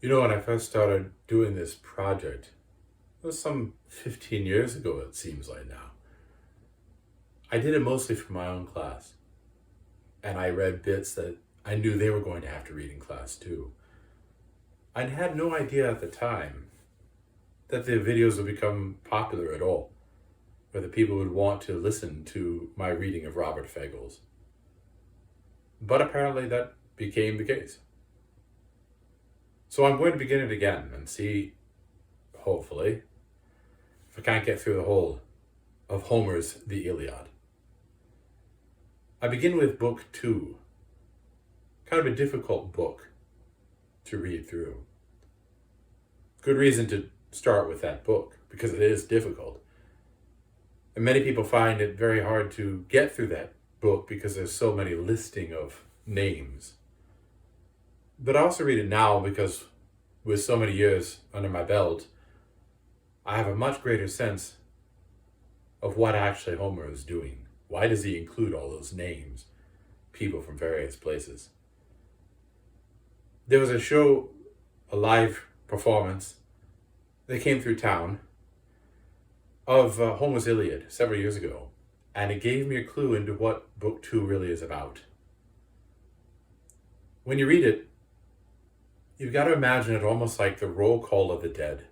When I first started doing this project, it was some 15 years ago, it seems like now. I did it mostly for my own class, and I read bits that I knew they were going to have to read in class too. I had no idea at the time that the videos would become popular at all, or that people would want to listen to my reading of Robert Fagle's. But apparently that became the case. So I'm going to begin it again and see, hopefully, if I can't get through the whole of Homer's The Iliad. I begin with Book II, kind of a difficult book to read through. Good reason to start with that book, because it is difficult. And many people find it very hard to get through that book because there's so many listing of names. But I also read it now because with so many years under my belt, I have a much greater sense of what actually Homer is doing. Why does he include all those names? People from various places. There was a show, a live performance that came through town of Homer's Iliad several years ago, and it gave me a clue into what Book 2 really is about. When you read it, you've got to imagine it almost like the roll call of the dead,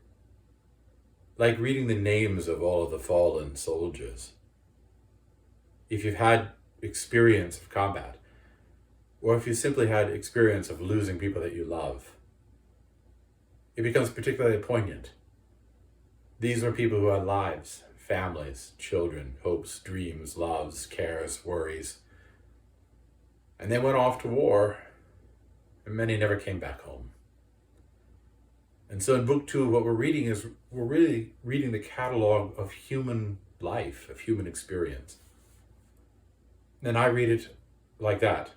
like reading the names of all of the fallen soldiers. If you've had experience of combat, or if you simply had experience of losing people that you love, it becomes particularly poignant. These were people who had lives, families, children, hopes, dreams, loves, cares, worries. And they went off to war, and many never came back home. And so in Book 2, what we're reading is we're really reading the catalog of human life, of human experience. And I read it like that.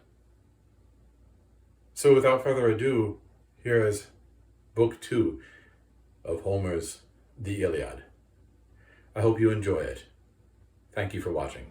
So without further ado, here is Book 2 of Homer's The Iliad. I hope you enjoy it. Thank you for watching.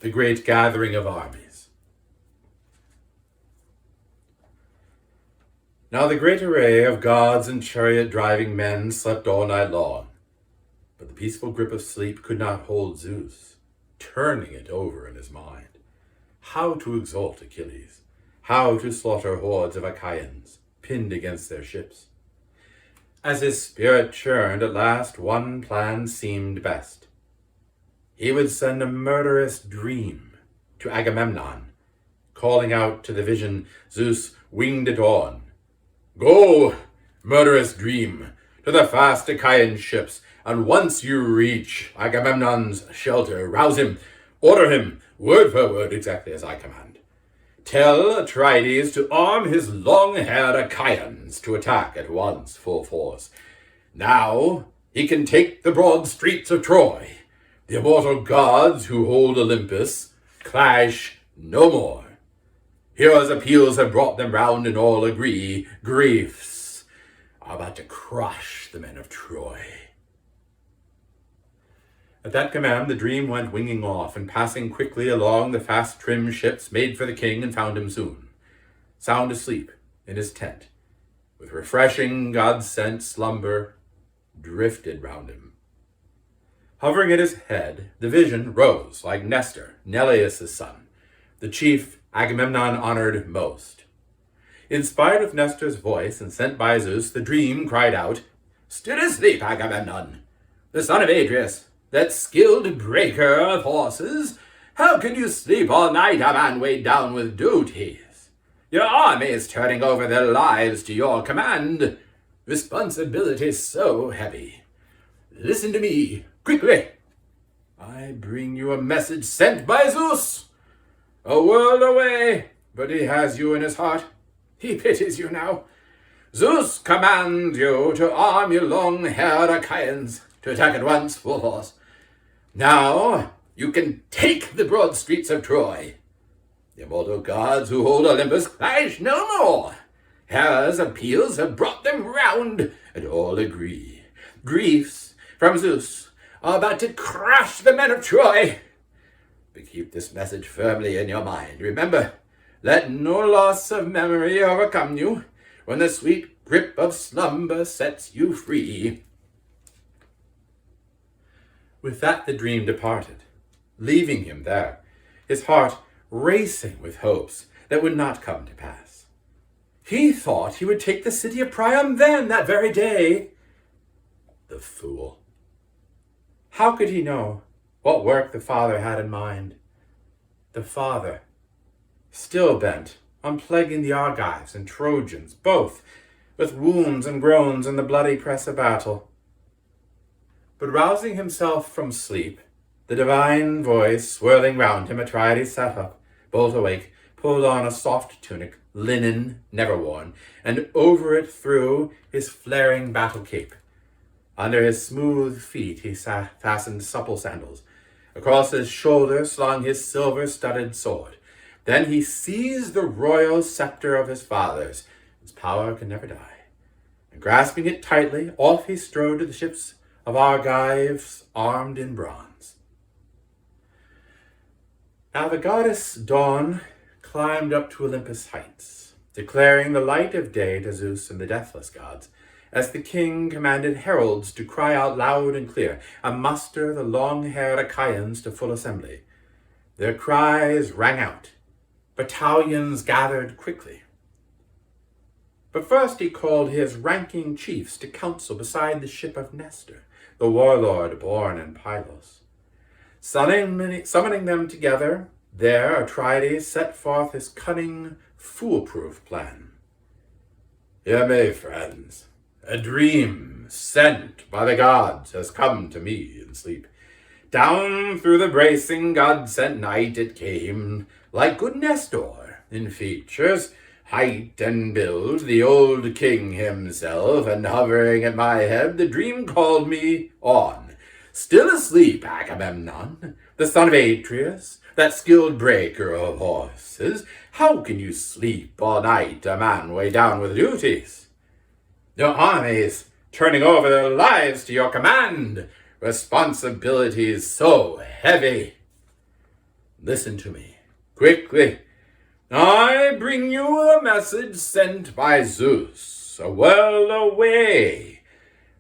The Great Gathering of Armies. Now the great array of gods and chariot-driving men slept all night long, but the peaceful grip of sleep could not hold Zeus, turning it over in his mind. How to exalt Achilles, how to slaughter hordes of Achaeans, pinned against their ships. As his spirit churned, at last one plan seemed best. He would send a murderous dream to Agamemnon, calling out to the vision Zeus winged it on. Go, murderous dream, to the fast Achaean ships, and once you reach Agamemnon's shelter, rouse him, order him, word for word, exactly as I command. Tell Atrides to arm his long-haired Achaeans to attack at once full force. Now he can take the broad streets of Troy. The immortal gods who hold Olympus clash no more. Heroes' appeals have brought them round, and all agree griefs are about to crush the men of Troy. At that command, the dream went winging off, and passing quickly along the fast-trimmed ships, made for the king and found him soon, sound asleep in his tent, with refreshing God-sent slumber drifted round him. Hovering at his head, the vision rose like Nestor, Neleus' son, the chief Agamemnon honored most. In spite of Nestor's voice and sent by Zeus, the dream cried out, Still asleep, Agamemnon, the son of Atreus, that skilled breaker of horses. How can you sleep all night, a man weighed down with duties? Your army is turning over their lives to your command. Responsibility so heavy. Listen to me, quickly. I bring you a message sent by Zeus. A world away, but he has you in his heart. He pities you now. Zeus commands you to arm your long-haired Achaeans to attack at once, full force. Now you can take the broad streets of Troy. The immortal gods who hold Olympus clash no more. Hera's appeals have brought them round, and all agree. Griefs from Zeus are about to crush the men of Troy. But keep this message firmly in your mind. Remember, let no loss of memory overcome you when the sweet grip of slumber sets you free. With that the dream departed, leaving him there, his heart racing with hopes that would not come to pass. He thought he would take the city of Priam then, that very day. The fool! How could he know what work the father had in mind? The father, still bent on plaguing the Argives and Trojans, both with wounds and groans in the bloody press of battle. But rousing himself from sleep, the divine voice swirling round him, Atrides sat up, bolt awake, pulled on a soft tunic, linen, never worn, and over it threw his flaring battle cape. Under his smooth feet he fastened supple sandals. Across his shoulder slung his silver-studded sword. Then he seized the royal scepter of his fathers, whose power could never die, and grasping it tightly, off he strode to the ships of Argives armed in bronze. Now the goddess Dawn climbed up to Olympus' heights, declaring the light of day to Zeus and the deathless gods, as the king commanded heralds to cry out loud and clear, and muster the long-haired Achaeans to full assembly. Their cries rang out. Battalions gathered quickly. But first he called his ranking chiefs to council beside the ship of Nestor, the warlord born in Pylos. Summoning them together, there Atrides set forth his cunning, foolproof plan. Hear me, friends. A dream sent by the gods has come to me in sleep. Down through the bracing God-sent night it came, like good Nestor in features, height and build, the old king himself, and hovering at my head, the dream called me on. Still asleep, Agamemnon, the son of Atreus, that skilled breaker of horses, how can you sleep all night, a man weighed down with duties? Your armies turning over their lives to your command, responsibilities so heavy. Listen to me, quickly. I bring you a message sent by Zeus, well away,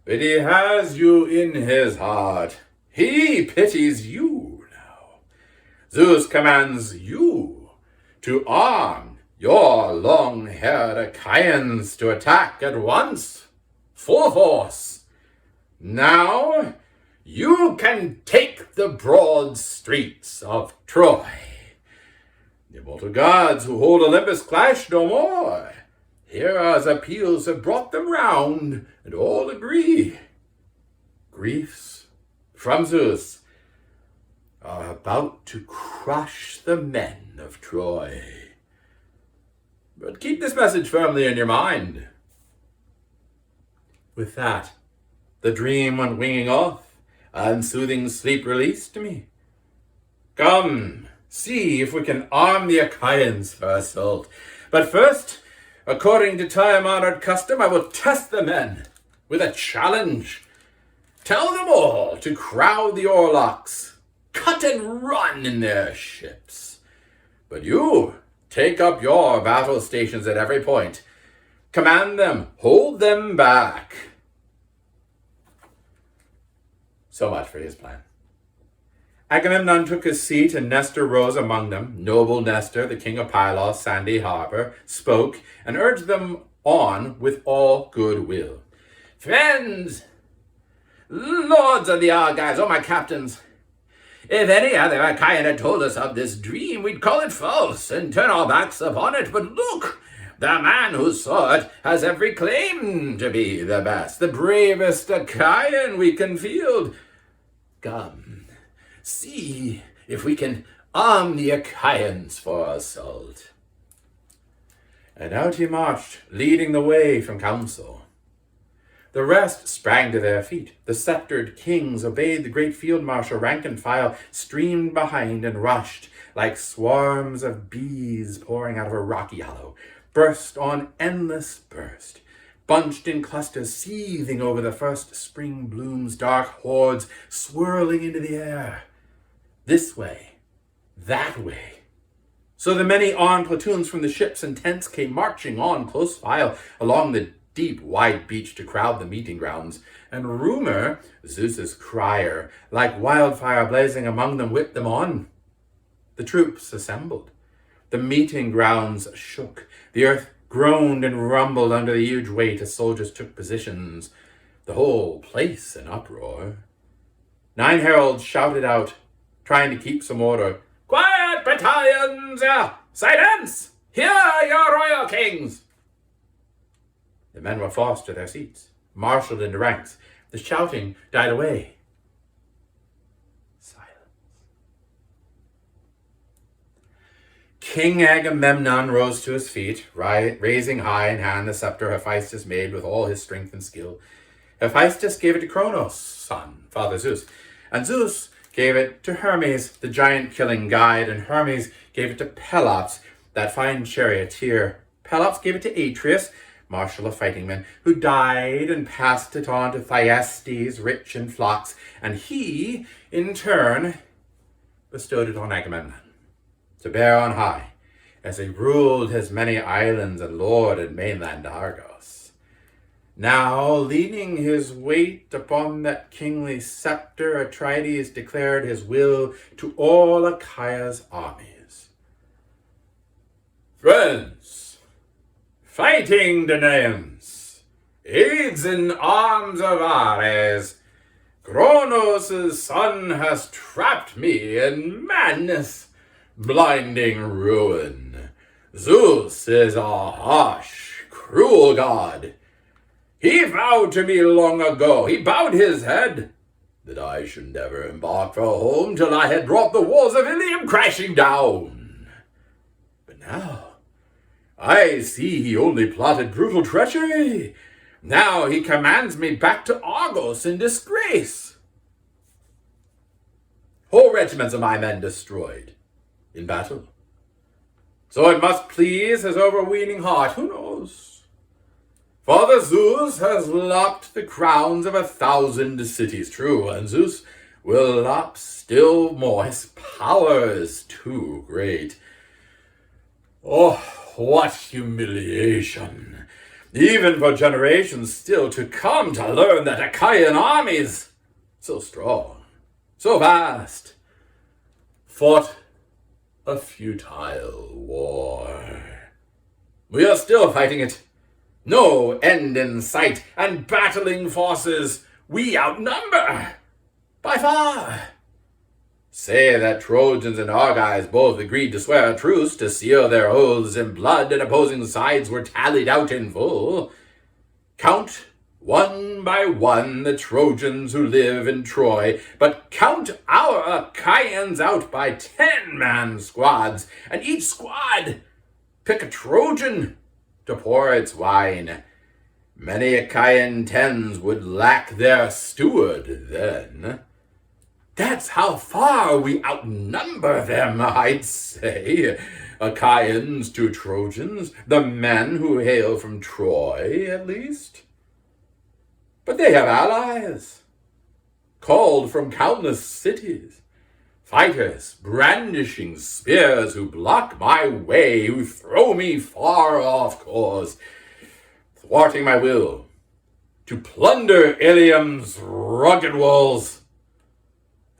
but he has you in his heart. He pities you now. Zeus commands you to arm your long-haired Achaeans to attack at once, full force. Now you can take the broad streets of Troy. The immortal gods who hold Olympus clash no more. Hera's appeals have brought them round, and all agree. Griefs from Zeus are about to crush the men of Troy. But keep this message firmly in your mind. With that, the dream went winging off, and soothing sleep released me. Come, see if we can arm the Achaeans for assault. But first, according to time-honored custom, I will test the men with a challenge. Tell them all to crowd the oarlocks, cut and run in their ships. But you, take up your battle stations at every point. Command them, hold them back. So much for his plan. Agamemnon took his seat, and Nestor rose among them. Noble Nestor, the king of Pylos' sandy harbor, spoke and urged them on with all good will. Friends, lords of the Argives, my captains, if any other Achaean had told us of this dream, we'd call it false and turn our backs upon it. But look, the man who saw it has every claim to be the best, the bravest Achaean we can field. Come, see if we can arm the Achaeans for assault. And out he marched, leading the way from council. The rest sprang to their feet. The sceptred kings obeyed the great field marshal. Rank and file streamed behind and rushed like swarms of bees pouring out of a rocky hollow. Burst on endless burst, bunched in clusters, seething over the first spring blooms, dark hordes swirling into the air. This way, that way. So the many armed platoons from the ships and tents came marching on close file along the deep, wide beach to crowd the meeting grounds. And rumor, Zeus's crier, like wildfire blazing among them, whipped them on. The troops assembled. The meeting grounds shook. The earth groaned and rumbled under the huge weight as soldiers took positions. The whole place in uproar. 9 heralds shouted out, trying to keep some order. "Quiet, battalions! Silence! Hear your royal kings!" The men were forced to their seats, marshaled into ranks. The shouting died away. Silence. King Agamemnon rose to his feet, raising high in hand the scepter Hephaestus made with all his strength and skill. Hephaestus gave it to Cronos' son, Father Zeus, and Zeus gave it to Hermes, the giant-killing guide, and Hermes gave it to Pelops, that fine charioteer. Pelops gave it to Atreus, marshal of fighting men, who died and passed it on to Thyestes, rich in flocks, and he, in turn, bestowed it on Agamemnon, to bear on high, as he ruled his many islands and lorded mainland Argos. Now, leaning his weight upon that kingly scepter, Atrides declared his will to all Achaea's armies. "Friends, fighting Danaans, aids in arms of Ares, Cronos' son has trapped me in madness, blinding ruin. Zeus is a harsh, cruel god. He vowed to me long ago, he bowed his head, that I should never embark for home till I had brought the walls of Ilium crashing down. But now I see he only plotted brutal treachery. Now he commands me back to Argos in disgrace. Whole regiments of my men destroyed in battle. So it must please his overweening heart, who knows? Father Zeus has lopped the crowns of 1,000 cities, true, and Zeus will lop still more. His power is too great. Oh, what humiliation, even for generations still to come, to learn that Achaean armies, so strong, so vast, fought a futile war. We are still fighting it. No end in sight, and battling forces we outnumber by far. Say that Trojans and Argives both agreed to swear a truce to seal their oaths in blood, and opposing sides were tallied out in full. Count one by one the Trojans who live in Troy, but count our Achaeans out by 10-man squads, and each squad pick a Trojan to pour its wine. Many Achaean tens would lack their steward then. That's how far we outnumber them, I'd say. Achaeans to Trojans, the men who hail from Troy, at least. But they have allies, called from countless cities. Fighters brandishing spears who block my way, who throw me far off course, thwarting my will to plunder Ilium's rugged walls.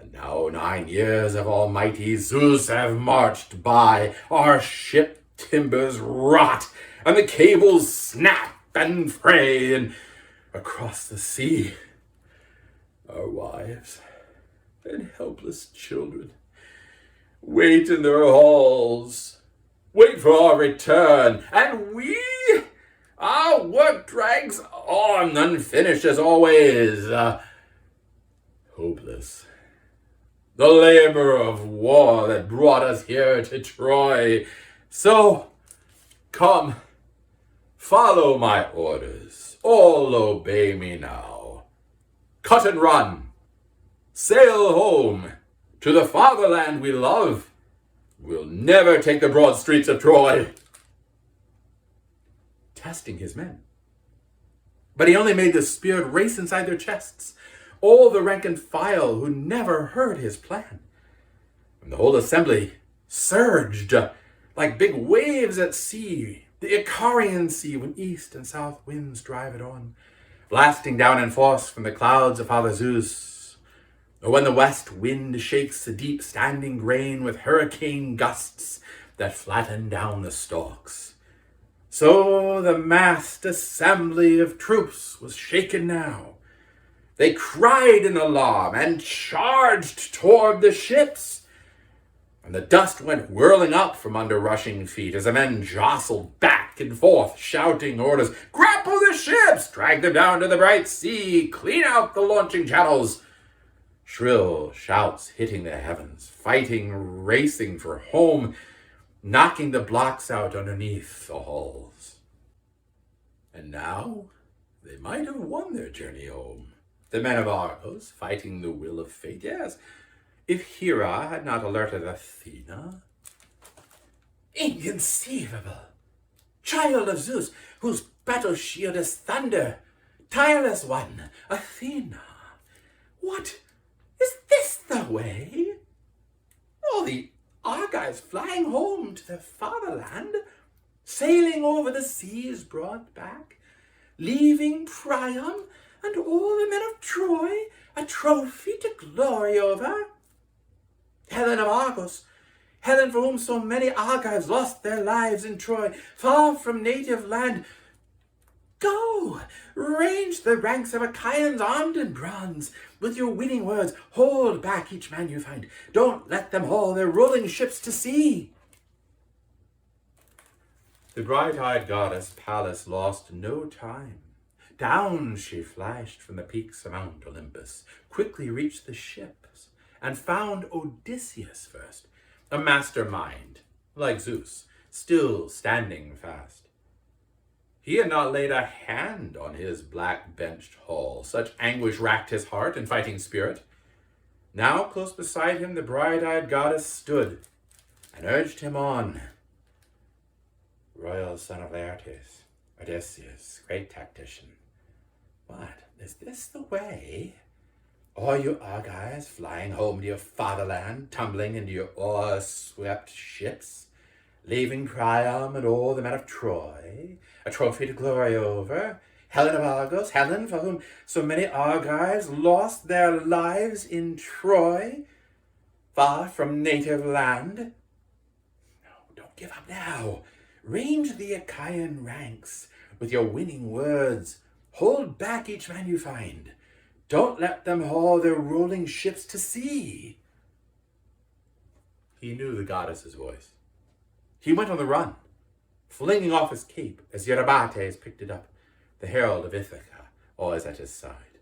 And now 9 years of almighty Zeus have marched by, our ship timbers rot, and the cables snap and fray, and across the sea, our wives and helpless children wait in their halls, wait for our return, and we, our work drags on unfinished as always, hopeless. The labor of war that brought us here to Troy. So, come, Follow my orders. All obey me now. Cut and run. Sail home to the fatherland we love. We'll never take the broad streets of Troy. Testing his men. But he only made the spirit race inside their chests. All the rank and file who never heard his plan. And the whole assembly surged like big waves at sea, the Icarian sea, when east and south winds drive it on, blasting down in force from the clouds of Father Zeus. Or when the west wind shakes the deep standing grain with hurricane gusts that flatten down the stalks. So the massed assembly of troops was shaken now. They cried in alarm and charged toward the ships. And the dust went whirling up from under rushing feet as the men jostled back and forth, shouting orders. Grapple the ships! Drag them down to the bright sea! Clean out the launching channels! Shrill shouts hitting the heavens, fighting, racing for home, knocking the blocks out underneath the hulls. And now they might have won their journey home. The men of Argos, fighting the will of fate, yes, if Hera had not alerted Athena. Inconceivable! Child of Zeus, whose battle shield is thunder, tireless one, Athena. What? Is this the way? All the Argives flying home to their fatherland, sailing over the seas brought back, leaving Priam and all the men of Troy a trophy to glory over. Helen of Argos, Helen for whom so many Argives lost their lives in Troy, far from native land. Go, range the ranks of Achaeans armed in bronze. With your winning words, hold back each man you find. Don't let them haul their rolling ships to sea. The bright-eyed goddess Pallas lost no time. Down she flashed from the peaks of Mount Olympus, quickly reached the ships, and found Odysseus first, a mastermind, like Zeus, still standing fast. He had not laid a hand on his black-benched hull. Such anguish racked his heart and fighting spirit. Now close beside him the bright-eyed goddess stood and urged him on. Royal son of Laertes, Odysseus, great tactician. What, is this the way? All you Argives flying home to your fatherland, tumbling into your oar-swept ships, leaving Priam and all the men of Troy, a trophy to glory over, Helen of Argos, Helen for whom so many Argives lost their lives in Troy, far from native land. No, don't give up now. Range the Achaean ranks with your winning words. Hold back each man you find. Don't let them haul their rolling ships to sea. He knew the goddess's voice. He went on the run, flinging off his cape as Eurybates picked it up, the herald of Ithaca, always at his side.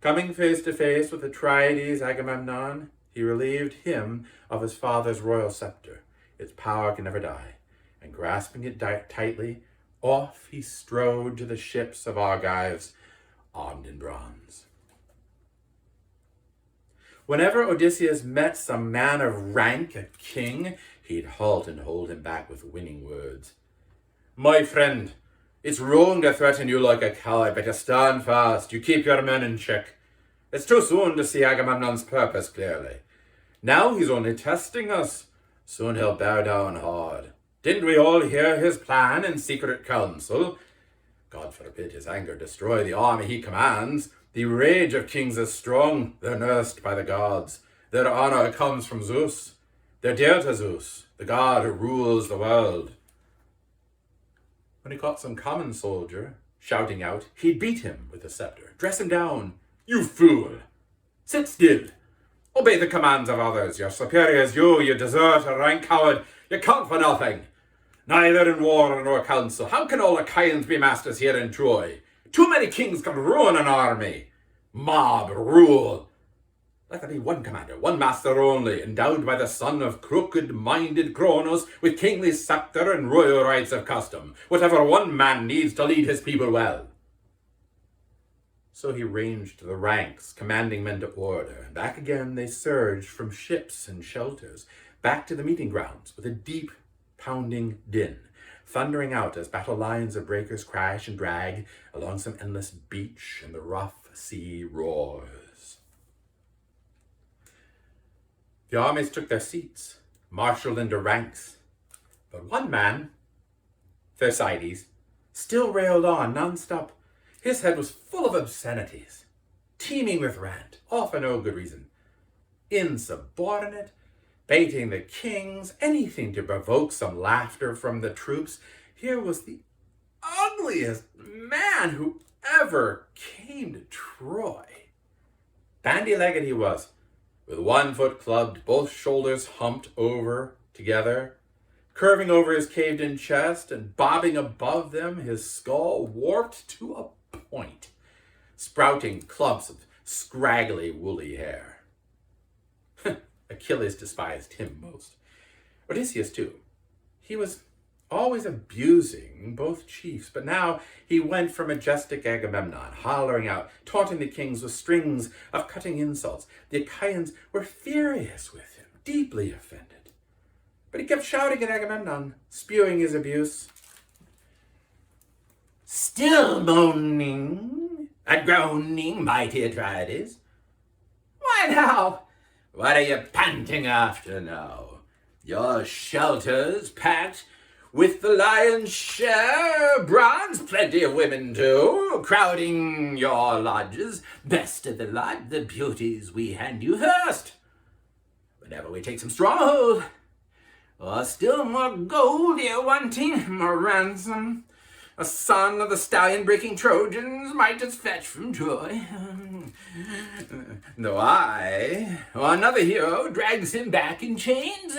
Coming face to face with Atrides Agamemnon, he relieved him of his father's royal scepter. Its power can never die, and grasping it tightly, off he strode to the ships of Argives, armed in bronze. Whenever Odysseus met some man of rank, a king, he'd halt and hold him back with winning words. My friend, it's wrong to threaten you like a coward, but you stand fast, you keep your men in check. It's too soon to see Agamemnon's purpose clearly. Now he's only testing us. Soon he'll bow down hard. Didn't we all hear his plan in secret council? God forbid his anger destroy the army he commands. The rage of kings is strong. They're nursed by the gods. Their honor comes from Zeus. They're dear to Zeus, the god who rules the world. When he caught some common soldier shouting out, he'd beat him with a scepter, dress him down. You fool! Sit still. Obey the commands of others. Your superiors, you deserter, rank coward. You count for nothing. Neither in war nor council. How can all Achaeans be masters here in Troy? Too many kings can ruin an army. Mob rule. Let there be one commander, one master only, endowed by the son of crooked-minded Kronos with kingly scepter and royal rights of custom, whatever one man needs to lead his people well. So he ranged the ranks, commanding men to order, and back again they surged from ships and shelters, back to the meeting grounds with a deep, pounding din, thundering out as battle lines of breakers crash and drag along some endless beach and the rough sea roars. The armies took their seats, marshaled into ranks, but one man, Thersites, still railed on non-stop. His head was full of obscenities, teeming with rant, all for no good reason. Insubordinate, baiting the kings, anything to provoke some laughter from the troops. Here was the ugliest man who ever came to Troy. Bandy-legged he was, with one foot clubbed, both shoulders humped over together, curving over his caved-in chest and bobbing above them, his skull warped to a point, sprouting clumps of scraggly, woolly hair. Achilles despised him most. Odysseus, too. He was always abusing both chiefs, but now he went for majestic Agamemnon, hollering out, taunting the kings with strings of cutting insults. The Achaeans were furious with him, deeply offended. But he kept shouting at Agamemnon, spewing his abuse. Still moaning and groaning, mighty Atrides? Why now? What are you panting after now? Your shelters packed with the lion's share, bronze, plenty of women too, crowding your lodges. Best of the lot, the beauties we hand you first. Whenever we take some stronghold, or still more gold you're wanting, more ransom, a son of the stallion-breaking Trojans might just fetch from Troy. Though I, or another hero, drags him back in chains.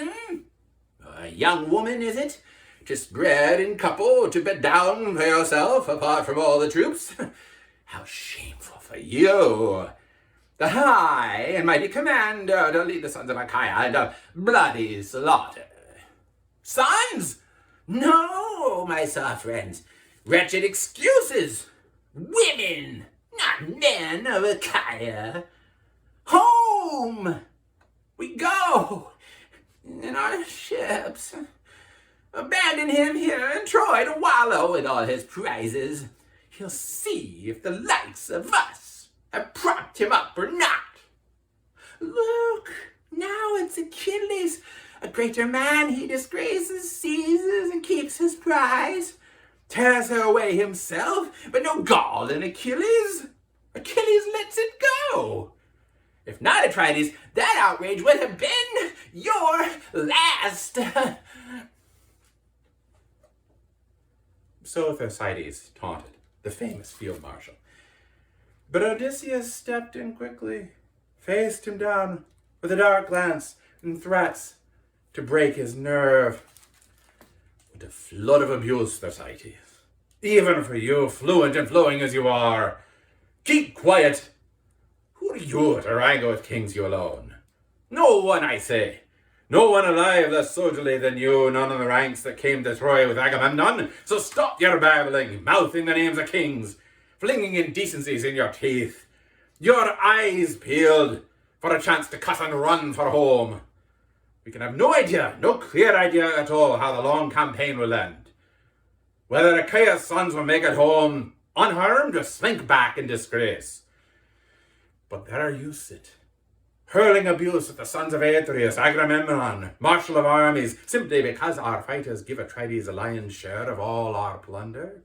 A young woman, is it? Just bred in couple to bed down for yourself, apart from all the troops? How shameful for you! The high and mighty commander to lead the sons of Achaia into bloody slaughter. Sons? No, my soft friends. Wretched excuses. Women, not men of Achaia. Home! We go in our ships. Abandon him here in Troy to wallow in all his prizes. He'll see if the likes of us have propped him up or not. Look, now it's Achilles. A greater man he disgraces, seizes, and keeps his prize. Tears her away himself, but no gall in Achilles. Achilles lets it go. If not Atrides, that outrage would have been your last. So Thersites taunted, the famous field marshal. But Odysseus stepped in quickly, faced him down with a dark glance and threats to break his nerve. What a flood of abuse, Thersites. Even for you, fluent and flowing as you are. Keep quiet. Who are you to wrangle with kings you alone? No one, I say. No one alive less soldierly than you, none in the ranks that came to Troy with Agamemnon. So stop your babbling, mouthing the names of kings, flinging indecencies in your teeth, your eyes peeled for a chance to cut and run for home. We can have no idea, no clear idea at all how the long campaign will end. Whether Achaea's sons will make it home unharmed or slink back in disgrace. But there you sit, hurling abuse at the sons of Atreus, Agamemnon, marshal of armies, simply because our fighters give Atrides a lion's share of all our plunder.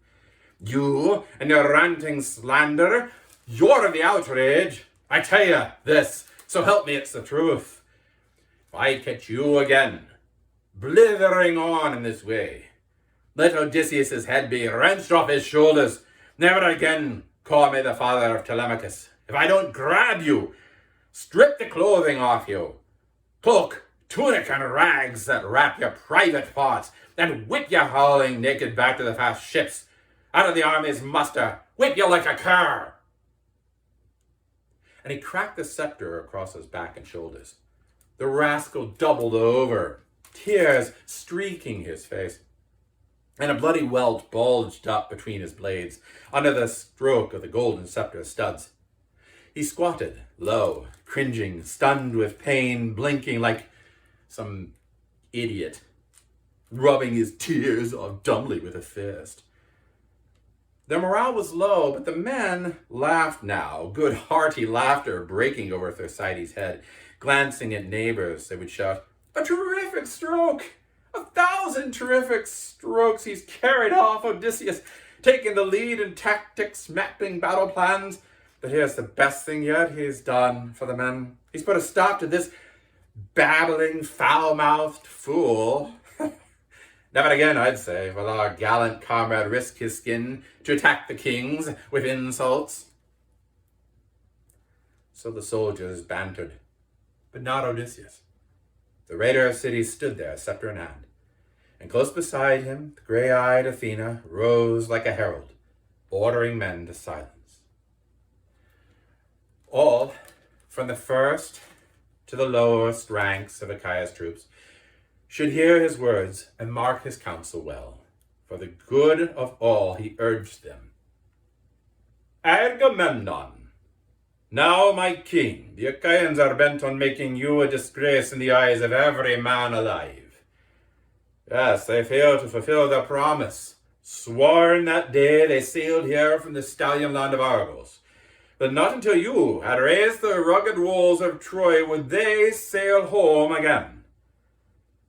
You and your ranting slander, you're the outrage. I tell you this, so help me, it's the truth. If I catch you again, blithering on in this way, let Odysseus' head be wrenched off his shoulders. Never again call me the father of Telemachus. If I don't grab you, strip the clothing off you, cloak, tunic, and rags that wrap your private parts, and whip you howling naked back to the fast ships, out of the army's muster, whip you like a cur. and he cracked the scepter across his back and shoulders. The rascal doubled over, tears streaking his face, and a bloody welt bulged up between his blades under the stroke of the golden scepter studs. He squatted, low, cringing, stunned with pain, blinking like some idiot, rubbing his tears off dumbly with a fist. Their morale was low, but the men laughed now, good hearty laughter breaking over Thersites' head. Glancing at neighbors, they would shout, "A terrific stroke! 1,000 terrific strokes! He's carried off Odysseus, taking the lead in tactics, mapping battle plans. But here's the best thing yet he's done for the men. He's put a stop to this babbling, foul-mouthed fool. Never again, I'd say, will our gallant comrade risk his skin to attack the kings with insults." So the soldiers bantered, but not Odysseus. The raider of cities stood there, scepter in hand, and close beside him, the gray-eyed Athena rose like a herald, ordering men to silence. All, from the first to the lowest ranks of Achaea's troops, should hear his words and mark his counsel well. For the good of all he urged them. "Agamemnon, now my king, the Achaeans are bent on making you a disgrace in the eyes of every man alive. Yes, they failed to fulfill their promise, sworn that day they sailed here from the stallion land of Argos, that not until you had raised the rugged walls of Troy would they sail home again.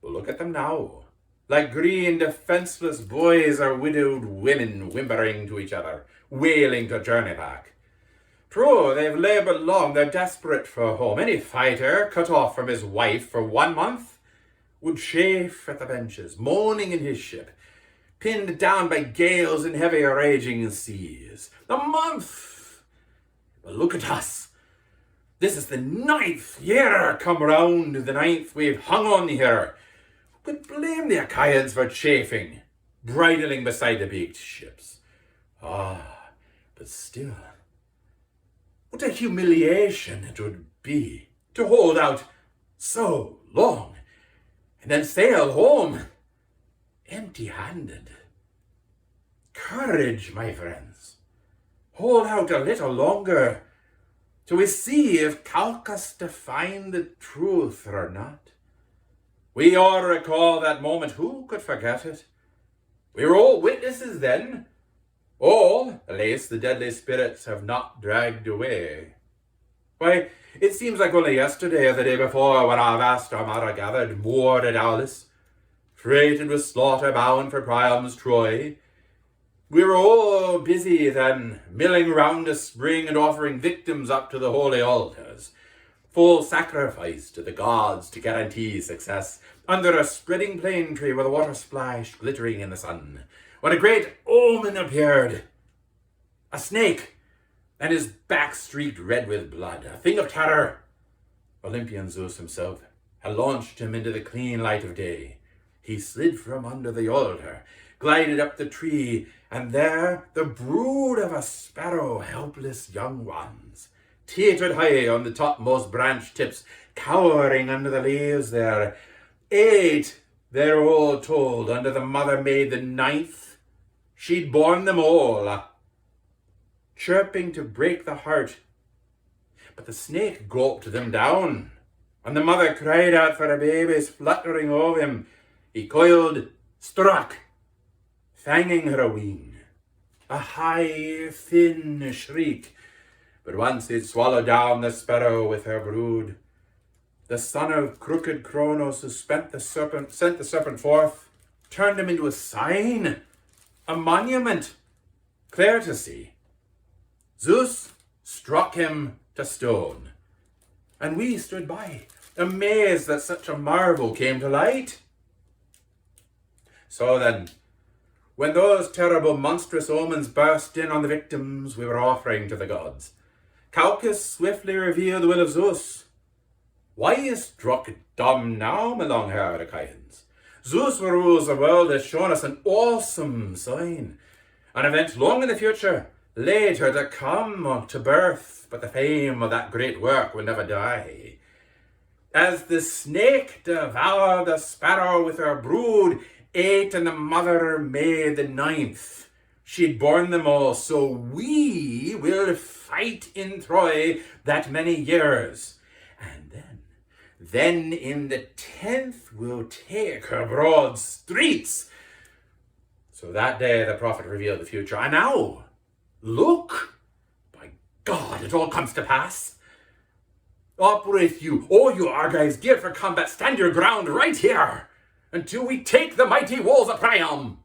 But look at them now, like green defenseless boys or widowed women whimpering to each other, wailing to journey back. True, they've labored long, they're desperate for home. Any fighter cut off from his wife for 1 month would chafe at the benches, moaning in his ship, pinned down by gales and heavy raging seas. A month! But look at us. This is the 9th year come round, the 9th we've hung on here. Who could blame the Achaeans for chafing, bridling beside the baked ships? Ah, but still, what a humiliation it would be to hold out so long and then sail home empty-handed. Courage, my friends. Hold out a little longer till we see if Calchas defined the truth or not. We all recall that moment. Who could forget it? We were all witnesses then. All, at least, the deadly spirits have not dragged away. Why, it seems like only yesterday or the day before when our vast armada gathered, moored at Aulis, freighted with slaughter bound for Priam's Troy. We were all busy then, milling round a spring and offering victims up to the holy altars, full sacrifice to the gods to guarantee success, under a spreading plane tree where the water splashed, glittering in the sun, when a great omen appeared. A snake, and his back streaked red with blood, a thing of terror. Olympian Zeus himself had launched him into the clean light of day. He slid from under the altar, glided up the tree, and there the brood of a sparrow, helpless young ones, teetered high on the topmost branch tips, cowering under the leaves there. 8, they're all told, under the mother made the 9th. She'd borne them all, chirping to break the heart. But the snake gulped them down, and the mother cried out for the babies fluttering over him. He coiled, struck, fanging her a wing, a high, thin shriek. But once he'd swallowed down the sparrow with her brood, the son of crooked Cronos, who sent the serpent forth, turned him into a sign, a monument, clear to see. Zeus struck him to stone, and we stood by, amazed that such a marvel came to light. So then, when those terrible monstrous omens burst in on the victims we were offering to the gods, Calchas swiftly revealed the will of Zeus. Why is struck dumb now, my long-haired Achaeans? Zeus who rules the world has shown us an awesome sign, an event long in the future, later to come to birth, but the fame of that great work will never die. As the snake devoured the sparrow with her brood, ate and the mother made the ninth. She'd borne them all, so we will fight in Troy that many years. And then in the 10th we'll take her broad streets. So that day the prophet revealed the future. And now, look, by God, it all comes to pass. Up with you, all you Argives, geared for combat, stand your ground right here, until we take the mighty walls of Priam.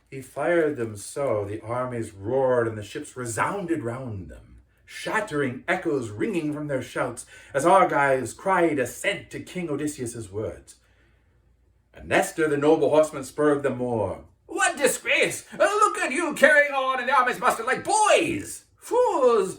He fired them so, the armies roared and the ships resounded round them, shattering echoes ringing from their shouts, as Argives cried assent to King Odysseus' words. And Nestor, the noble horseman, spurred them more. What disgrace! Look at you carrying on, and the armies mustered like boys! Fools!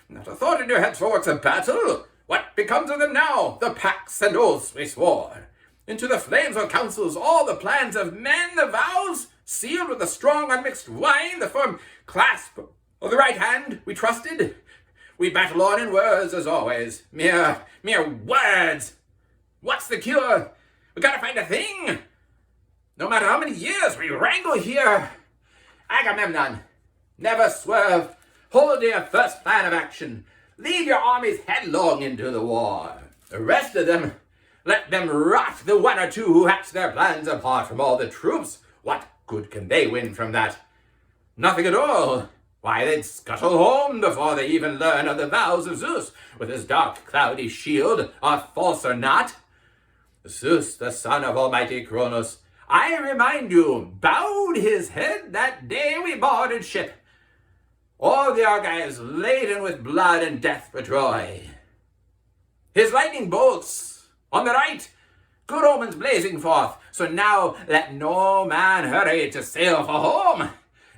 Not a thought in your heads for works of battle. What becomes of them now? The pacts and oaths we swore. Into the flames or councils, all the plans of men, the vows, sealed with the strong unmixed wine, the firm clasp of the right hand we trusted. We battle on in words as always. Mere words. What's the cure? We gotta find a thing. No matter how many years we wrangle here. Agamemnon, never swerve. Hold your first plan of action. Lead your armies headlong into the war. The rest of them, let them rot, the one or two who hatch their plans apart from all the troops. What good can they win from that? Nothing at all. Why, they'd scuttle home before they even learn of the vows of Zeus, with his dark, cloudy shield, are false or not. Zeus, the son of almighty Kronos, I remind you, bowed his head that day we boarded ship. All the Argives laden with blood and death for Troy. His lightning bolts on the right, good omens blazing forth. So now let no man hurry to sail for home.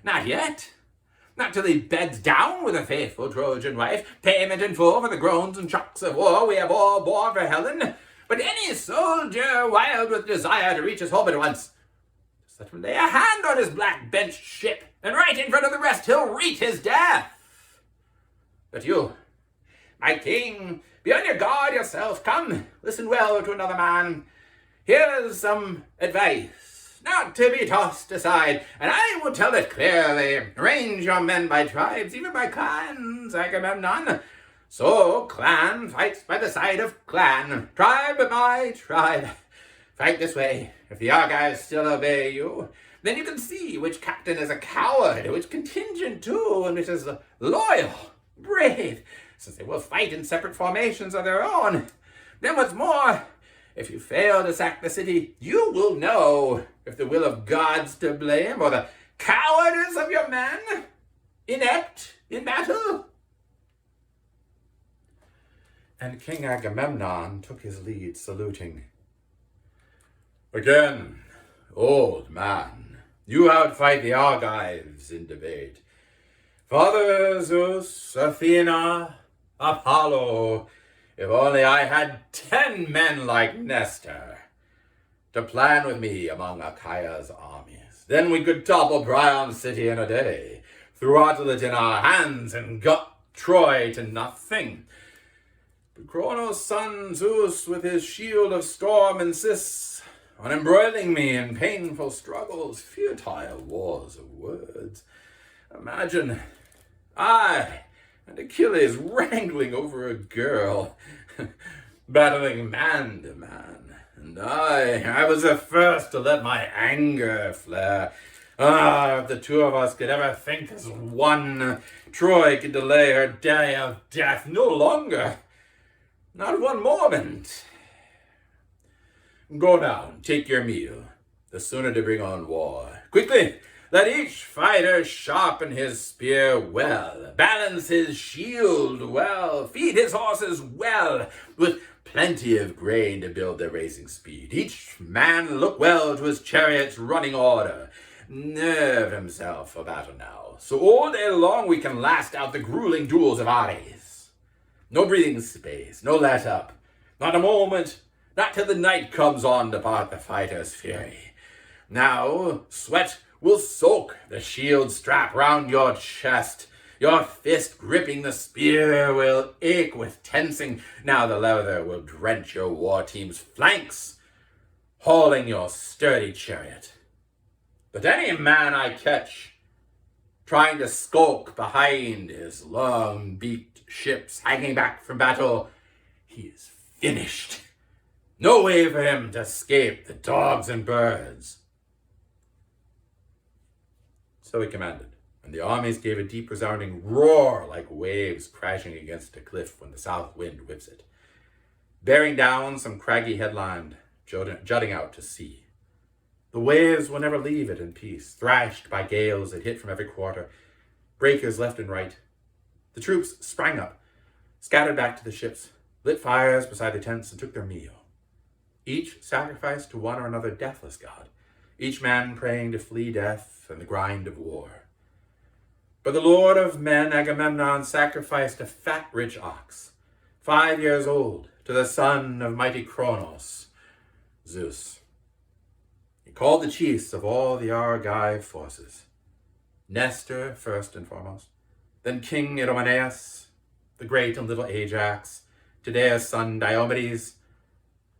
Not yet. Not till he beds down with a faithful Trojan wife, payment in full for the groans and shocks of war we have all borne for Helen. But any soldier wild with desire to reach his home at once, just let him lay a hand on his black-benched ship, and right in front of the rest he'll reach his death. But you, my king, be on your guard yourself. Come, listen well to another man. Here's some advice, not to be tossed aside, and I will tell it clearly. Arrange your men by tribes, even by clans, Agamemnon. So clan fights by the side of clan, tribe by tribe. Fight this way. If the Argives still obey you, then you can see which captain is a coward, which contingent too, and which is loyal, brave, since they will fight in separate formations of their own. Then what's more, if you fail to sack the city, you will know if the will of God's to blame or the cowardice of your men, inept in battle. And King Agamemnon took his lead, saluting. Again, old man, you outfight the Argives in debate. Father Zeus, Athena, Apollo, if only I had 10 men like Nestor to plan with me among Achaea's armies. Then we could topple Priam's city in a day, throttle it in our hands, and gut Troy to nothing. But Kronos' son Zeus, with his shield of storm, insists on embroiling me in painful struggles, futile wars of words. Imagine I and Achilles wrangling over a girl, battling man to man. And I was the first to let my anger flare. If the two of us could ever think as one, Troy could delay her day of death no longer. Not one moment. Go down, take your meal. The sooner to bring on war. Quickly, let each fighter sharpen his spear well, balance his shield well, feed his horses well, with plenty of grain to build their racing speed. Each man look well to his chariot's running order. Nerve himself for battle now, so all day long we can last out the grueling duels of Ares. No breathing space, no let up, not a moment, not till the night comes on to part the fighter's fury. Now, sweat will soak the shield strap round your chest. Your fist gripping the spear will ache with tensing. Now the leather will drench your war team's flanks, hauling your sturdy chariot. But any man I catch trying to skulk behind his long-beaked ships hanging back from battle, he is finished. No way for him to escape the dogs and birds. So he commanded, and the armies gave a deep resounding roar like waves crashing against a cliff when the south wind whips it, bearing down some craggy headland jutting out to sea. The waves will never leave it in peace, thrashed by gales that hit from every quarter, breakers left and right. The troops sprang up, scattered back to the ships, lit fires beside the tents, and took their meal. Each sacrificed to one or another deathless god, each man praying to flee death and the grind of war. But the lord of men, Agamemnon, sacrificed a fat, rich ox, 5 years old, to the son of mighty Kronos, Zeus. He called the chiefs of all the Argive forces, Nestor first and foremost, then King Idomeneus, the great and little Ajax, Tydeus' son Diomedes,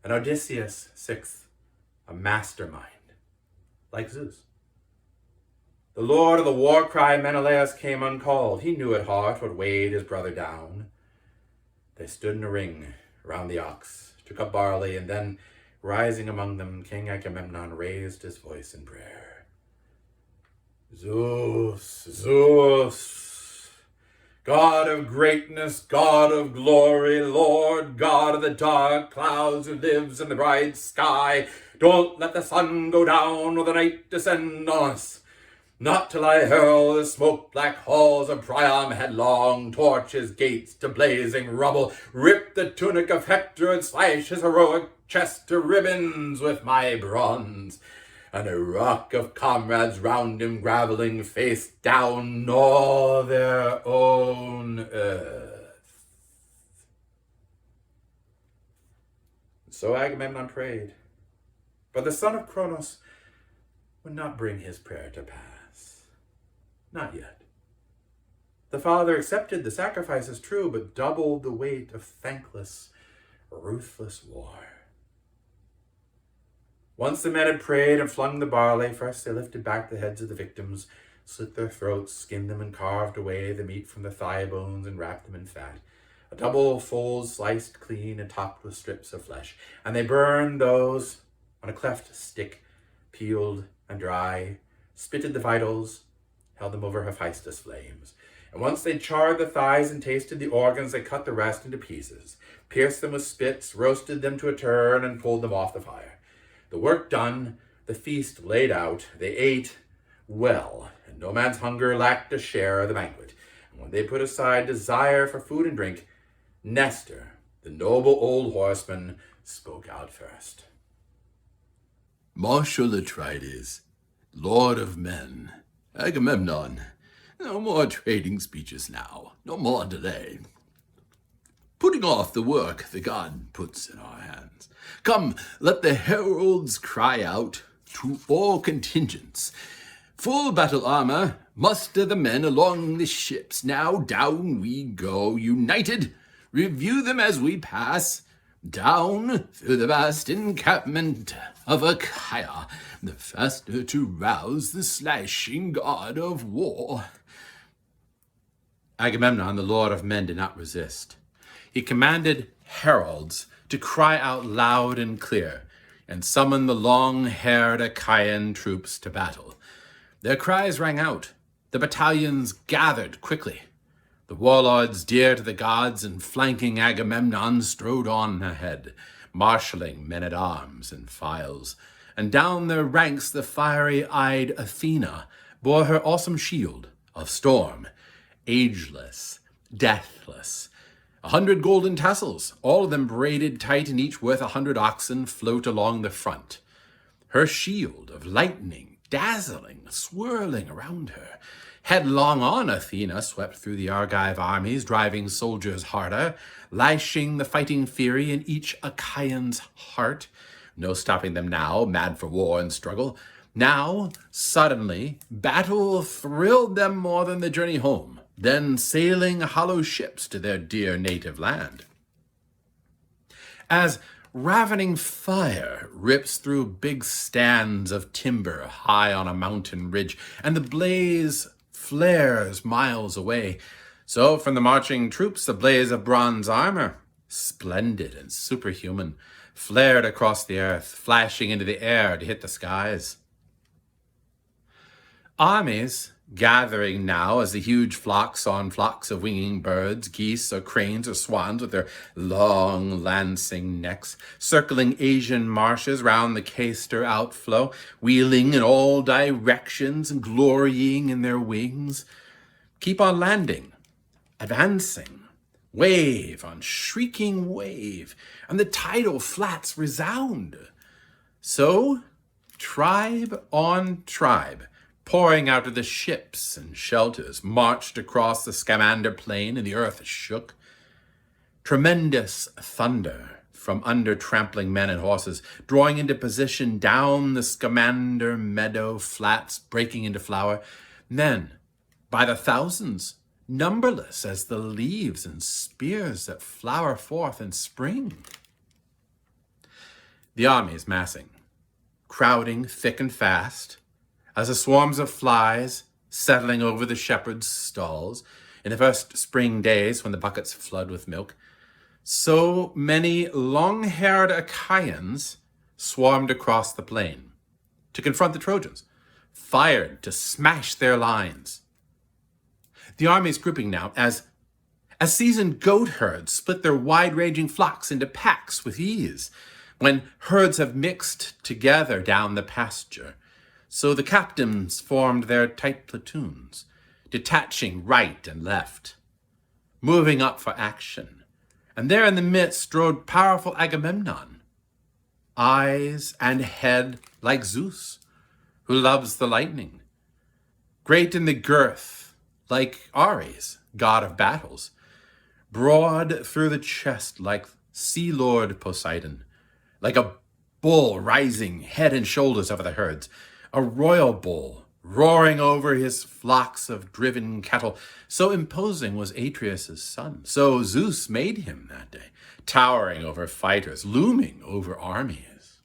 and Odysseus sixth, a mastermind, like Zeus. The lord of the war cry Menelaus came uncalled. He knew at heart what weighed his brother down. They stood in a ring around the ox, took up barley, and then, rising among them, King Agamemnon raised his voice in prayer. Zeus, Zeus, God of greatness, God of glory, Lord, God of the dark clouds who lives in the bright sky, don't let the sun go down or the night descend on us. Not till I hurl the smoke-black halls of Priam headlong, torch his gates to blazing rubble, rip the tunic of Hector and slash his heroic chest to ribbons with my bronze, and a rock of comrades round him graveling face down gnaw their own earth. So Agamemnon prayed, but the son of Kronos would not bring his prayer to pass. Not yet. The father accepted the sacrifices, true, but doubled the weight of thankless, ruthless war. Once the men had prayed and flung the barley, first they lifted back the heads of the victims, slit their throats, skinned them, and carved away the meat from the thigh bones and wrapped them in fat, a double fold sliced clean and topped with strips of flesh, and they burned those on a cleft stick, peeled and dry, spitted the vitals, held them over Hephaestus' flames. And once they'd charred the thighs and tasted the organs, they cut the rest into pieces, pierced them with spits, roasted them to a turn, and pulled them off the fire. The work done, the feast laid out, they ate well, and no man's hunger lacked a share of the banquet. And when they put aside desire for food and drink, Nestor, the noble old horseman, spoke out first. Marshal Atrides, lord of men, Agamemnon, no more trading speeches now, no more delay. Putting off the work the god puts in our hands. Come, let the heralds cry out to all contingents. Full battle armor, muster the men along the ships. Now down we go, united, review them as we pass. Down through the vast encampment of Achaia, the faster to rouse the slashing god of war. Agamemnon, the lord of men, did not resist. He commanded heralds to cry out loud and clear and summon the long-haired Achaean troops to battle. Their cries rang out. The battalions gathered quickly. The warlords dear to the gods and flanking Agamemnon strode on ahead, marshalling men-at-arms in files. And down their ranks the fiery-eyed Athena bore her awesome shield of storm, ageless, deathless. 100 golden tassels, all of them braided tight and each worth 100 oxen, float along the front. Her shield of lightning, dazzling, swirling around her. Headlong on Athena swept through the Argive armies, driving soldiers harder, lashing the fighting fury in each Achaean's heart. No stopping them now, mad for war and struggle. Now, suddenly, battle thrilled them more than the journey home, than sailing hollow ships to their dear native land. As ravening fire rips through big stands of timber high on a mountain ridge, and the blaze flares miles away, so from the marching troops the blaze of bronze armor, splendid and superhuman, flared across the earth, flashing into the air to hit the skies. Armies gathering now as the huge flocks on flocks of winging birds, geese or cranes or swans with their long lancing necks, circling Asian marshes round the Caister outflow, wheeling in all directions and glorying in their wings, keep on landing, advancing, wave on shrieking wave, and the tidal flats resound. So, tribe on tribe, pouring out of the ships and shelters, marched across the Scamander plain, and the earth shook. Tremendous thunder from under trampling men and horses, drawing into position down the Scamander meadow flats, breaking into flower. And then, by the thousands, numberless as the leaves and spears that flower forth in spring. The armies massing, crowding thick and fast, as the swarms of flies settling over the shepherds' stalls in the first spring days when the buckets flood with milk, so many long-haired Achaeans swarmed across the plain to confront the Trojans, fired to smash their lines. The armies grouping now as seasoned goat herds split their wide-ranging flocks into packs with ease, when herds have mixed together down the pasture. So the captains formed their tight platoons, detaching right and left, moving up for action. And there in the midst strode powerful Agamemnon, eyes and head like Zeus, who loves the lightning, great in the girth like Ares, god of battles, broad through the chest like sea lord Poseidon, like a bull rising head and shoulders over the herds, a royal bull roaring over his flocks of driven cattle. So imposing was Atreus' son. So Zeus made him that day, towering over fighters, looming over armies.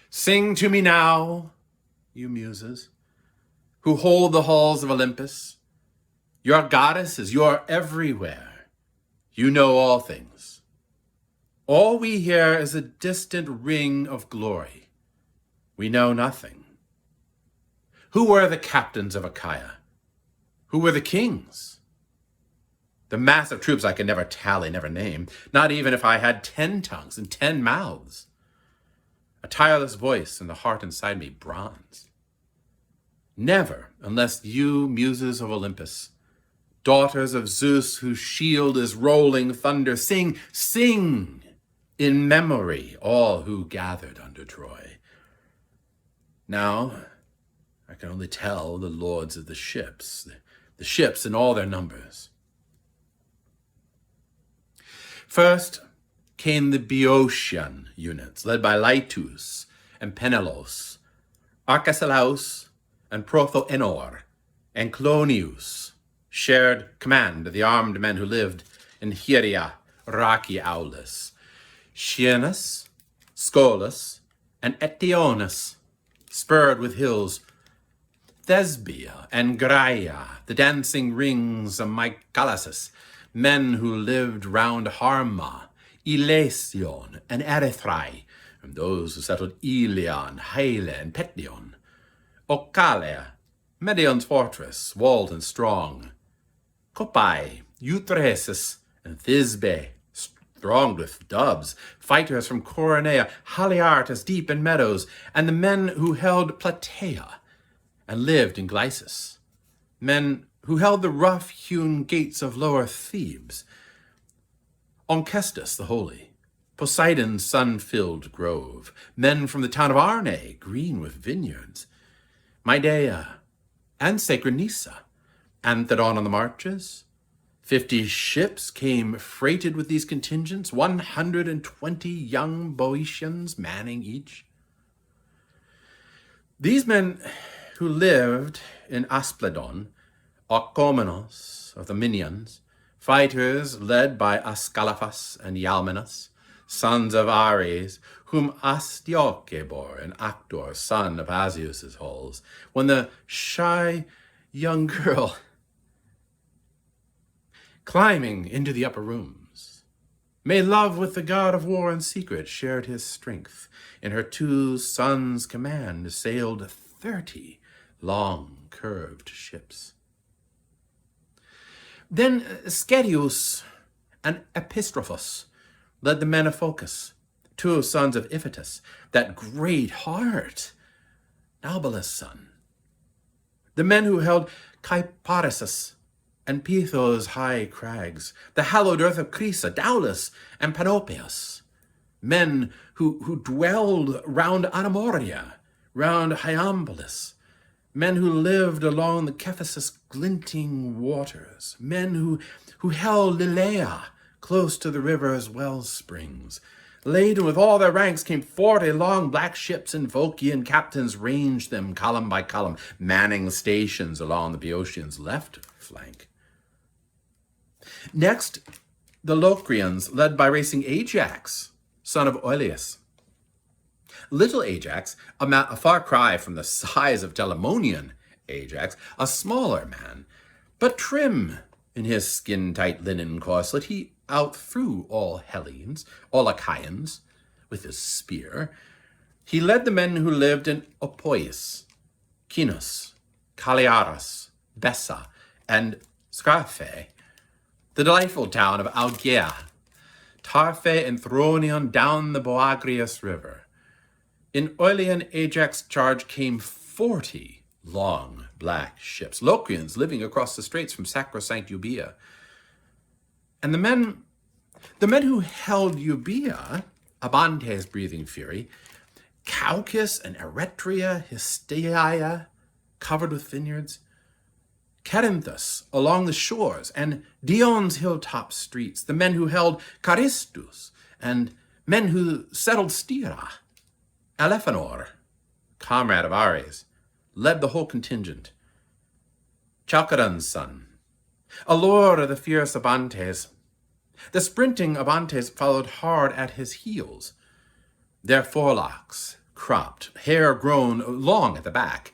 Sing to me now, you muses, who hold the halls of Olympus. Your goddesses, you're everywhere. You know all things. All we hear is a distant ring of glory. We know nothing. Who were the captains of Achaia? Who were the kings? The mass of troops I can never tally, never name, not even if I had 10 tongues and 10 mouths. A tireless voice and the heart inside me bronze. Never, unless you, muses of Olympus, daughters of Zeus whose shield is rolling thunder, sing, sing in memory all who gathered under Troy. Now, I can only tell the lords of the ships in all their numbers. First came the Boeotian units, led by Leitus and Penelos, Arcesilaus and Prothoenor, and Clonius shared command of the armed men who lived in Hieria, Rhachiaulis, Chienus, Scolus, and Etionus, spurred with hills, Thesbia and Graia, the dancing rings of Mycalasus, men who lived round Harma, Elasion and Erythrae, and those who settled Ilion, Hyle, and Petlion, Ocalea, Medion's fortress, walled and strong, Copae, Eutresis, and Thisbe, thronged with doves, fighters from Coronea, Haliartus deep in meadows, and the men who held Plataea and lived in Glycis, men who held the rough-hewn gates of lower Thebes, Onchestus the holy, Poseidon's sun-filled grove, men from the town of Arne, green with vineyards, Midea and sacred Nisa, Anthedon on the marches. 50 ships came freighted with these contingents, 120 young Boeotians manning each. These men who lived in Aspledon, Orchomenos of the Minions, fighters led by Ascalaphus and Ialmenus, sons of Ares, whom Astioche bore, and Actor, son of Asius's halls, when the shy young girl, climbing into the upper rooms, made love with the god of war in secret, shared his strength. In her 2 sons' command sailed 30 long curved ships. Then Schedius and Epistrophus led the men of Phocus, 2 sons of Iphitus, that great heart, Naubolus' son. The men who held Kyparissus and Pytho's high crags, the hallowed earth of Crisa, Daulis, and Panopeus, men who dwelled round Anamoria, round Hyampolis, men who lived along the Cephisus' glinting waters, men who held Lilaea close to the river's well springs. Laden with all their ranks came 40 long black ships, and Phocian captains ranged them column by column, manning stations along the Boeotians' left flank. Next, the Locrians, led by racing Ajax, son of Oileus. Little Ajax, a far cry from the size of Telamonian Ajax, a smaller man, but trim in his skin-tight linen corselet, he outthrew all Hellenes, all Achaeans, with his spear. He led the men who lived in Opois, Chinos, Calliaras, Bessa, and Scaphe, the delightful town of Augea, Tarphe and Thronion down the Boagrius River. In Oilean Ajax's charge came 40 long black ships, Locrians living across the straits from sacrosanct Euboea. And the men who held Euboea, Abante's breathing fury, Caucasus and Eretria, Histiaia, covered with vineyards, Cerinthus along the shores, and Dion's hilltop streets, the men who held Caristus, and men who settled Styra. Alephanor, comrade of Ares, led the whole contingent. Chalcodon's son, a lord of the fierce Abantes. The sprinting Abantes followed hard at his heels, their forelocks cropped, hair grown long at the back,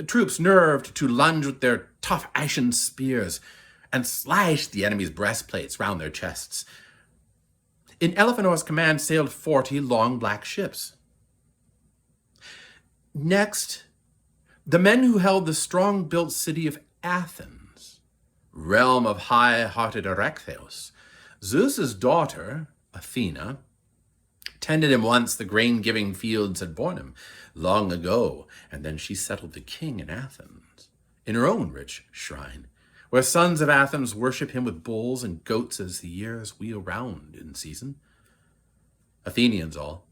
troops nerved to lunge with their tough ashen spears and slash the enemy's breastplates round their chests. In Elephanor's command sailed 40 long black ships. Next, the men who held the strong-built city of Athens, realm of high-hearted Erechtheus. Zeus's daughter, Athena, tended him once the grain-giving fields had borne him long ago, and then she settled the king in Athens, in her own rich shrine, where sons of Athens worship him with bulls and goats as the years wheel round in season. Athenians all,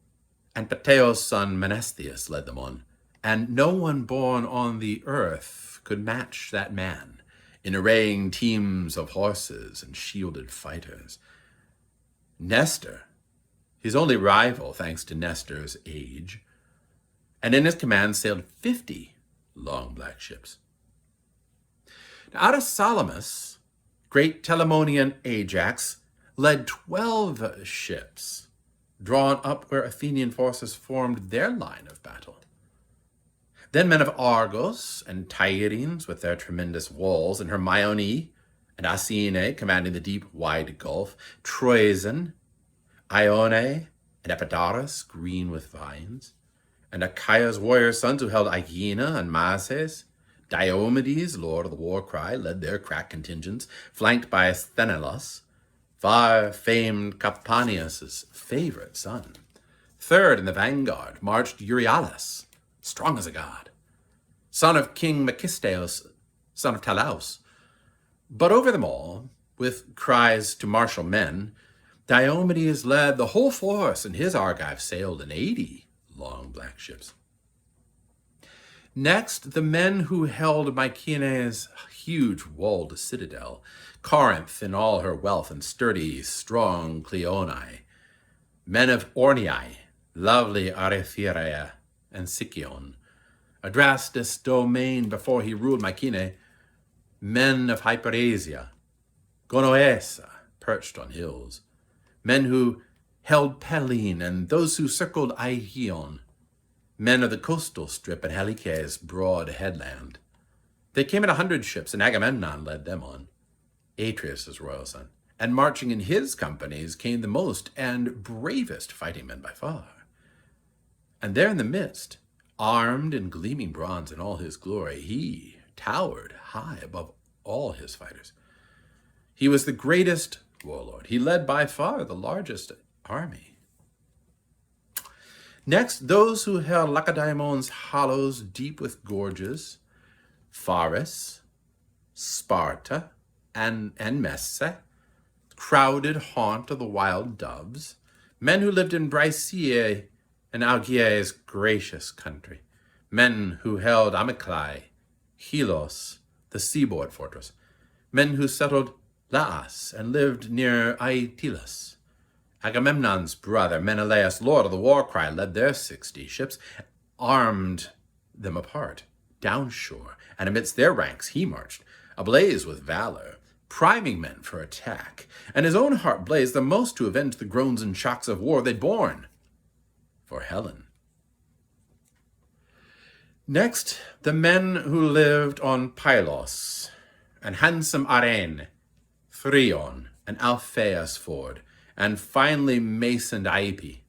and Peteo's son Menestheus led them on, and no one born on the earth could match that man in arraying teams of horses and shielded fighters. Nestor, his only rival thanks to Nestor's age, and in his command sailed 50 long black ships. Now, out of Salamis, great Telamonian Ajax led 12 ships, drawn up where Athenian forces formed their line of battle. Then men of Argos and Tyrrhenes with their tremendous walls, and Hermione and Asine commanding the deep, wide gulf, Troezen, Ione, and Epidaurus green with vines, and Achaea's warrior sons who held Aegina and Mases. Diomedes, lord of the war cry, led their crack contingents, flanked by Sthenelus, far-famed Capanius' favorite son. Third in the vanguard marched Euryalus, strong as a god, son of King Megisteus, son of Talaus. But over them all, with cries to martial men, Diomedes led the whole force, and his Argives sailed in 80 long black ships. Next, the men who held Mycenae's huge walled citadel, Corinth in all her wealth and sturdy, strong Cleonae, men of Orniae, lovely Arethyrea and Sicyon, Adrastus' domain before he ruled Mycenae, men of Hyperasia, Gonoesa, perched on hills, men who held Pellene and those who circled Aigion, men of the coastal strip and Helice's broad headland. They came in 100 ships, and Agamemnon led them on, Atreus' royal son, and marching in his companies came the most and bravest fighting men by far. And there in the midst, armed in gleaming bronze in all his glory, he towered high above all his fighters. He was the greatest warlord. He led by far the largest army. Next, those who held Lacedaemon's hollows deep with gorges, Pharis, Sparta, and Messe, crowded haunt of the wild doves, men who lived in Bryceae and Algiae's gracious country, men who held Amyclae, Helos, the seaboard fortress, men who settled Laas and lived near Aetilus. Agamemnon's brother, Menelaus, lord of the war cry, led their 60 ships, armed them apart, downshore, and amidst their ranks he marched, ablaze with valor, priming men for attack, and his own heart blazed the most to avenge the groans and shocks of war they'd borne for Helen. Next, the men who lived on Pylos, and handsome Arene, Thrion, and Alphaeus Ford, and finely masoned Aepi,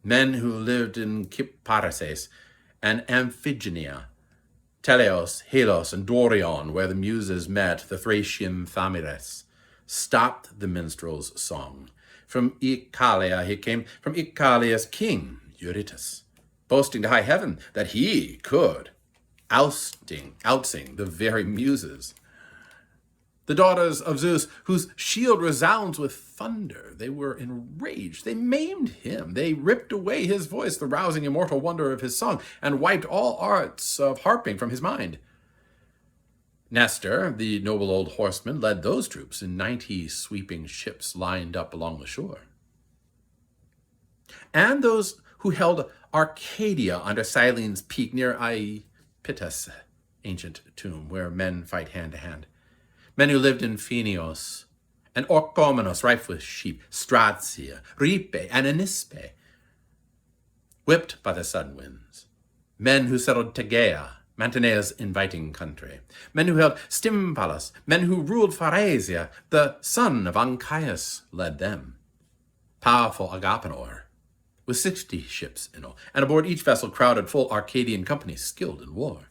men who lived in Kyparases and Amphigenia, Teleos, Helos, and Dorion, where the Muses met, the Thracian Thamires, stopped the minstrel's song. From Oechalia he came, from Oechalia's king, Eurytus, boasting to high heaven that he could outsing the very Muses. The daughters of Zeus, whose shield resounds with thunder, they were enraged. They maimed him. They ripped away his voice, the rousing immortal wonder of his song, and wiped all arts of harping from his mind. Nestor, the noble old horseman, led those troops in 90 sweeping ships lined up along the shore. And those who held Arcadia under Cylene's peak near Iapetus' ancient tomb, where men fight hand to hand. Men who lived in Phenios, and Orchomenos rife with sheep, Stratia, Ripe, and Anispe, whipped by the sudden winds. Men who settled Tegea, Mantinea's inviting country. Men who held Stymphalus, men who ruled Pharasia, the son of Anchias led them. Powerful Agapenor, with 60 ships in all, and aboard each vessel crowded full Arcadian companies skilled in war.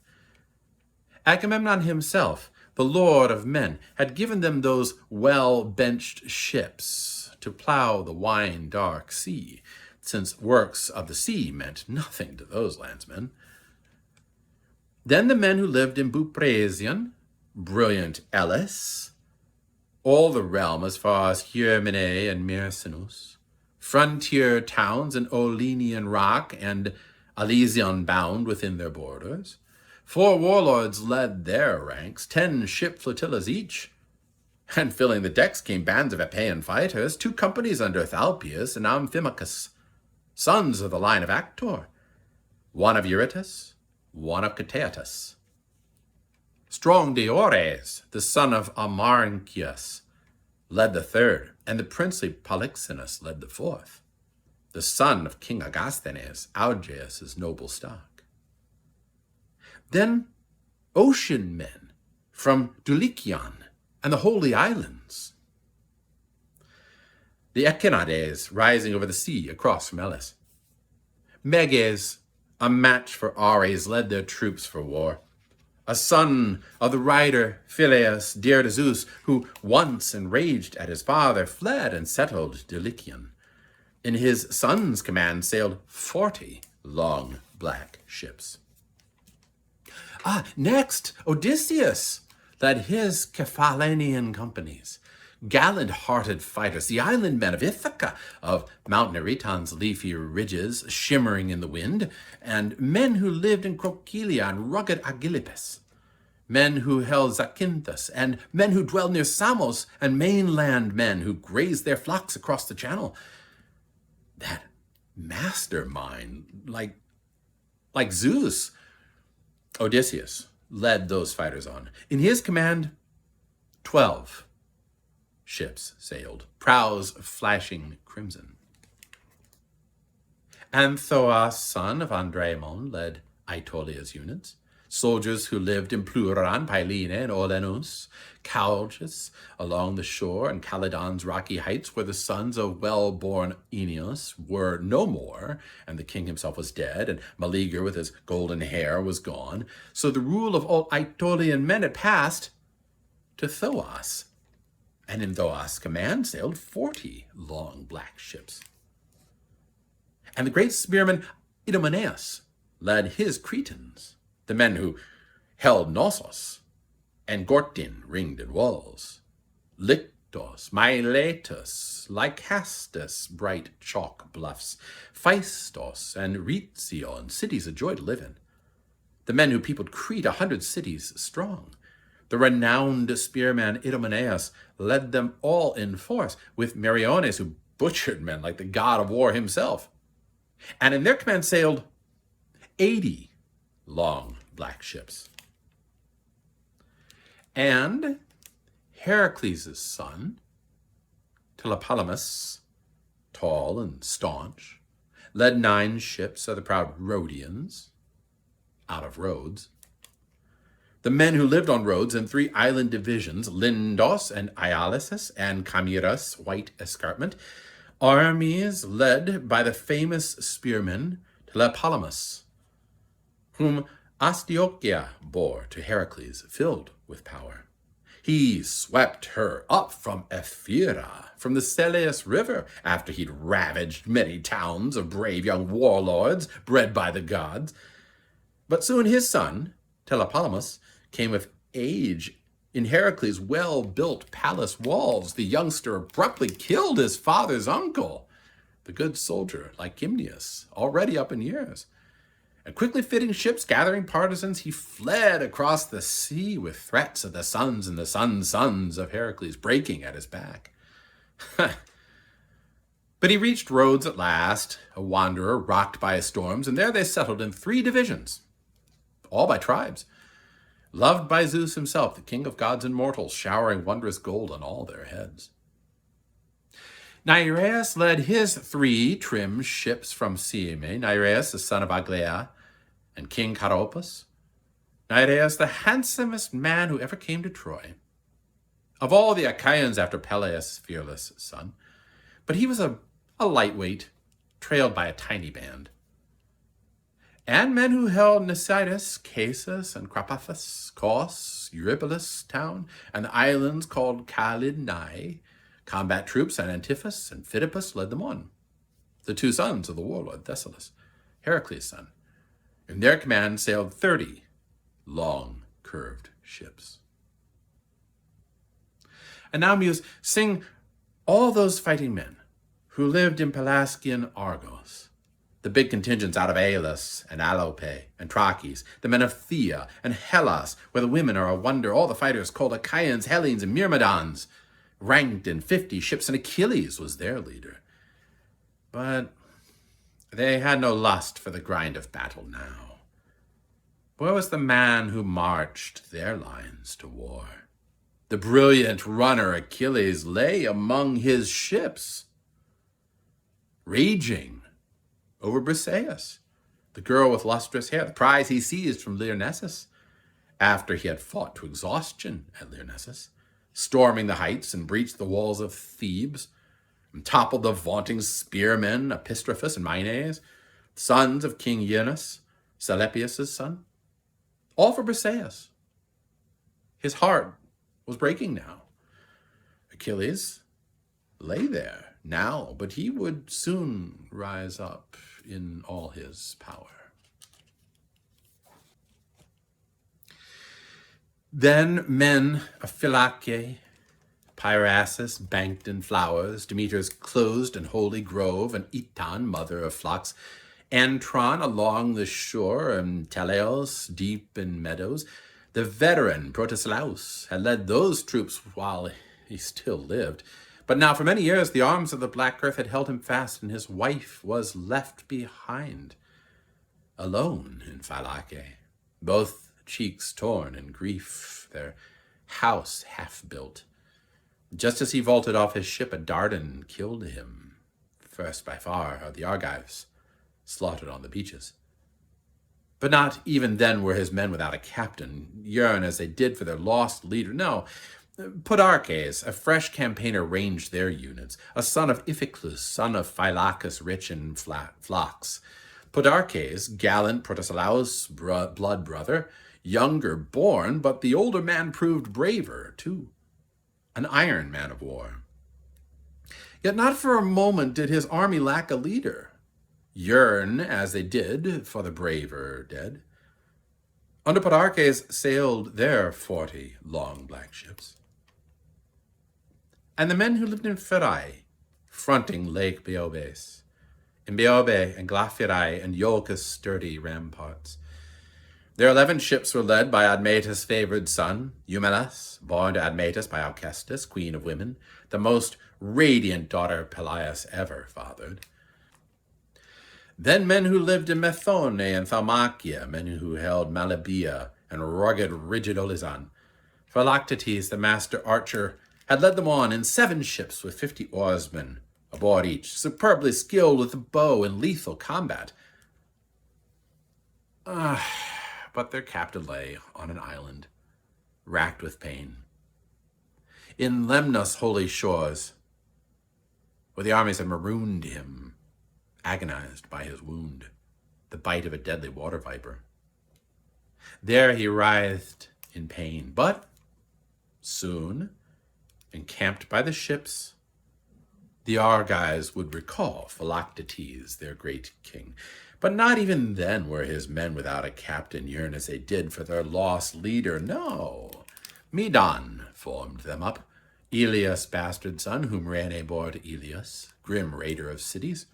Agamemnon himself, the lord of men, had given them those well-benched ships to plow the wine-dark sea, since works of the sea meant nothing to those landsmen. Then the men who lived in Buprasian, brilliant Elis, all the realm as far as Hyrmene and Myrsinus, frontier towns in Olenian rock and Elysion bound within their borders. 4 warlords led their ranks, 10 ship flotillas each, and filling the decks came bands of Epean fighters, 2 companies under Thalpius and Amphimachus, sons of the line of Actor, one of Eurytus, one of Cteatus. Strong Diores, the son of Amarynceus, led the 3rd, and the princely Polyxenus led the 4th, the son of King Agasthenes, Augeas' noble stock. Then ocean men from Dulichion and the Holy Islands. The Echinades rising over the sea across from Elis. Meges, a match for Ares, led their troops for war. A son of the rider Phyleus, dear to Zeus, who once enraged at his father, fled and settled Dulichion. In his son's command sailed 40 long black ships. Next, Odysseus led his Cephalenian companies, gallant-hearted fighters, the island men of Ithaca, of Mount Neriton's leafy ridges shimmering in the wind, and men who lived in Crocylia and rugged Agilipus, men who held Zacynthus, and men who dwelled near Samos, and mainland men who grazed their flocks across the channel. That mastermind, like Zeus, Odysseus led those fighters on. In his command, 12 ships sailed, prows flashing crimson. Anthoas, son of Andraemon, led Aetolia's units, soldiers who lived in Pluran, Pylene, and Olenus, Calchas along the shore, and Calydon's rocky heights, where the sons of well-born Aeneas were no more, and the king himself was dead, and Meleager with his golden hair was gone. So the rule of all Aetolian men had passed to Thoas, and in Thoas' command sailed 40 long black ships. And the great spearman Idomeneus led his Cretans, the men who held Knossos and Gortyn ringed in walls, Lictos, Miletus, Lycastus, bright chalk bluffs, Phaistos and Rhetion, cities a joy to live in. The men who peopled Crete, 100 cities strong. The renowned spearman Idomeneus led them all in force, with Meriones, who butchered men like the god of war himself. And in their command sailed 80 long black ships. And Heracles' son, Tlepolemus, tall and staunch, led 9 ships of the proud Rhodians, out of Rhodes. The men who lived on Rhodes in 3 island divisions, Lindos and Ialysus and Chimaeras, white escarpment, armies led by the famous spearman Tlepolemus, whom Astyochia bore to Heracles, filled with power. He swept her up from Ephyra, from the Selleus River, after he'd ravaged many towns of brave young warlords bred by the gods. But soon his son, Tlepolemus, came of age in Heracles' well-built palace walls. The youngster abruptly killed his father's uncle, the good soldier Lycimnius, already up in years. And quickly fitting ships, gathering partisans, he fled across the sea with threats of the sons and the sons of Heracles breaking at his back. But he reached Rhodes at last, a wanderer rocked by storms, and there they settled in 3 divisions, all by tribes, loved by Zeus himself, the king of gods and mortals, showering wondrous gold on all their heads. Nereus led his 3 trim ships from Cyme, Nereus, the son of Aglaea, and King Charopus. Nereus, the handsomest man who ever came to Troy, of all the Achaeans after Peleus' fearless son. But he was a lightweight, trailed by a tiny band. And men who held Nisidus, Casus, and Crapathus, Cos, Eurypylus town, and the islands called Calydnae. Combat troops and Antiphus and Phidippus led them on, the 2 sons of the warlord Thessalus, Heracles' son. In their command sailed 30 long, curved ships. And now, Muse, sing all those fighting men who lived in Pelasgian Argos, the big contingents out of Aeolus and Alope and Trachis, the men of Thea and Hellas, where the women are a wonder, all the fighters called Achaeans, Hellenes, and Myrmidons, ranked in 50 ships, and Achilles was their leader. But they had no lust for the grind of battle now. Where was the man who marched their lines to war? The brilliant runner Achilles lay among his ships, raging over Briseis, the girl with lustrous hair, the prize he seized from Lyrnessus, after he had fought to exhaustion at Lyrnessus, storming the heights and breached the walls of Thebes, and toppled the vaunting spearmen Epistrophus and Maines, sons of King Eunus, Selepius' son, all for Briseis. His heart was breaking now. Achilles lay there now, but he would soon rise up in all his power. Then men of Phylake, Pyrasus, banked in flowers, Demeter's closed and holy grove, and Itan, mother of flocks, Antron along the shore, and Teleos deep in meadows. The veteran Protesilaus had led those troops while he still lived. But now for many years the arms of the black earth had held him fast, and his wife was left behind, alone in Phylake. both cheeks torn in grief, their house half built. Just as he vaulted off his ship, a Dardan killed him, first by far of the Argives, slaughtered on the beaches. But not even then were his men without a captain, yearn as they did for their lost leader. No, Podarches, a fresh campaigner, ranged their units, a son of Iphiclus, son of Phylacus, rich in flocks. Podarches, gallant Protesilaus' blood brother, younger born, but the older man proved braver, too, an iron man of war. Yet not for a moment did his army lack a leader, yearn as they did for the braver dead. Under Podarches sailed their 40 long black ships. And the men who lived in Pherae, fronting Lake Beobes, in Beobe and Glaphyrae and Iolcus' sturdy ramparts. Their 11 ships were led by Admetus' favored son, Eumelus, born to Admetus by Alcestis, queen of women, the most radiant daughter Pelias ever fathered. Then men who lived in Methone and Thaumacia, men who held Malabia and rugged rigid Olizan. Philoctetes, the master archer, had led them on in 7 ships with 50 oarsmen aboard each, superbly skilled with the bow in lethal combat. But their captain lay on an island, racked with pain. In Lemnos' holy shores, where the armies had marooned him, agonized by his wound, the bite of a deadly water viper. There he writhed in pain, but soon, encamped by the ships, the Argives would recall Philoctetes, their great king. But not even then were his men without a captain, yearn as they did for their lost leader. No, Medon formed them up, Ilias' bastard son, whom Rhene bore to Ilias, grim raider of cities.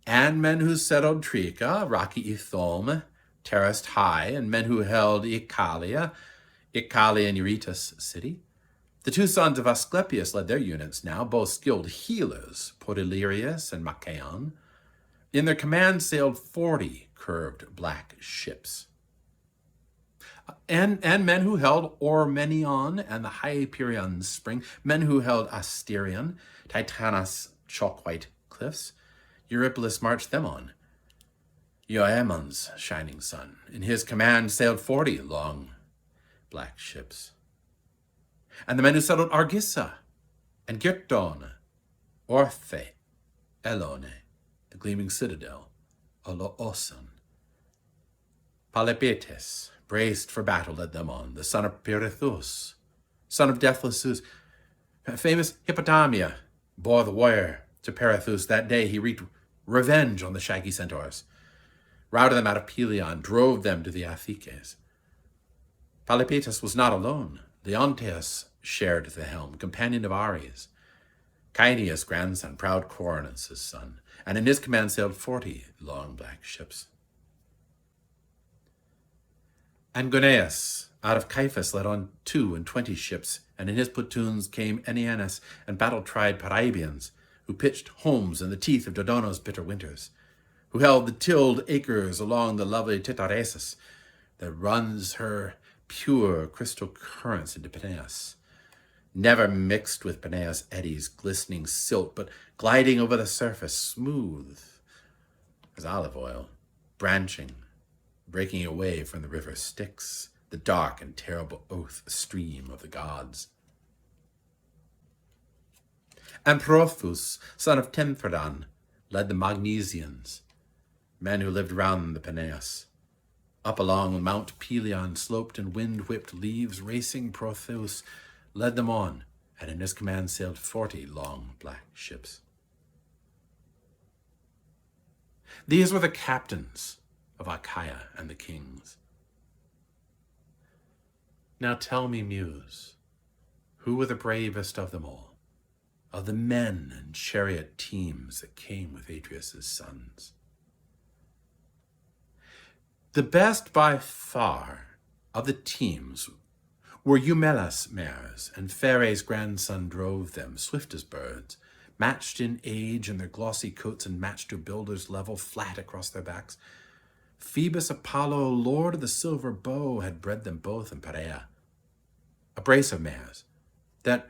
And men who settled Trica, rocky Ithome, terraced high, and men who held Icalia and Eurytus' city. The 2 sons of Asclepius led their units now, both skilled healers, Podalirius and Machaon. In their command sailed 40 curved black ships. And men who held Ormenion and the Hyperion spring, men who held Asterion, Titanus' chalk-white cliffs. Eurypylus marched them on. Ioamon's shining sun. In his command sailed 40 long black ships. And the men who settled Argissa and Girton, Orthe, Elone, the gleaming citadel, Olooson. Polypetes, braced for battle, led them on, the son of Pirithous, son of deathless Zeus. Famous Hippotamia bore the warrior to Pirithous. That day he wreaked revenge on the shaggy centaurs, routed them out of Pelion, drove them to the Athices. Polypetes was not alone. Leonteus shared the helm, companion of Ares, Caeneus' grandson, proud Coronus' son, and in his command sailed 40 long black ships. And Goneus, out of Caiphas, led on 22 ships, and in his platoons came Ennianus and battle-tried Paraebians, who pitched homes in the teeth of Dodono's bitter winters, who held the tilled acres along the lovely Titaresus that runs her pure crystal currents into Peneus, never mixed with Peneus' eddies, glistening silt, but gliding over the surface, smooth as olive oil, branching, breaking away from the river Styx, the dark and terrible oath stream of the gods. And Prothous, son of Tenthredon, led the Magnesians, men who lived round the Peneus. Up along Mount Pelion sloped and wind-whipped leaves, racing Prothous led them on, and in his command sailed 40 long black ships. These were the captains of Achaia and the kings. Now tell me, Muse, who were the bravest of them all, of the men and chariot teams that came with Atreus' sons? The best by far of the teams were Eumelus' mares, and Pheres' grandson drove them, swift as birds, matched in age, and their glossy coats and matched to builders' level, flat across their backs. Phoebus Apollo, lord of the silver bow, had bred them both in Perea, a brace of mares that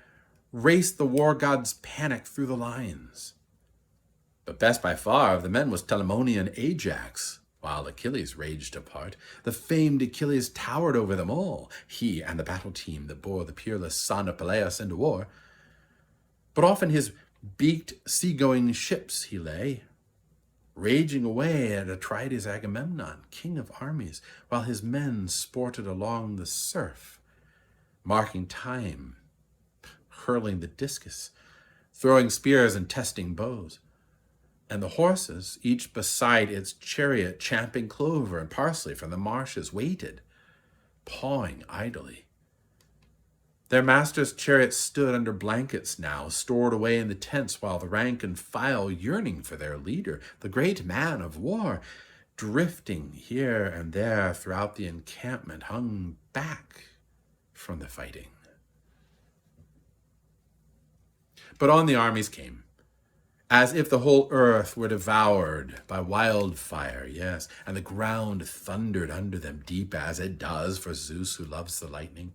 raced the war god's panic through the lines. But best by far of the men was Telamonian Ajax, while Achilles raged apart. The famed Achilles towered over them all, he and the battle team that bore the peerless son of Peleus into war. But off in his beaked seagoing ships he lay, raging away at Atrides Agamemnon, king of armies, while his men sported along the surf, marking time, hurling the discus, throwing spears and testing bows. And the horses, each beside its chariot, champing clover and parsley from the marshes, waited, pawing idly. Their master's chariots stood under blankets now, stored away in the tents, while the rank and file, yearning for their leader, the great man of war, drifting here and there throughout the encampment, hung back from the fighting. But on the armies came, as if the whole earth were devoured by wildfire, yes, and the ground thundered under them deep as it does for Zeus who loves the lightning.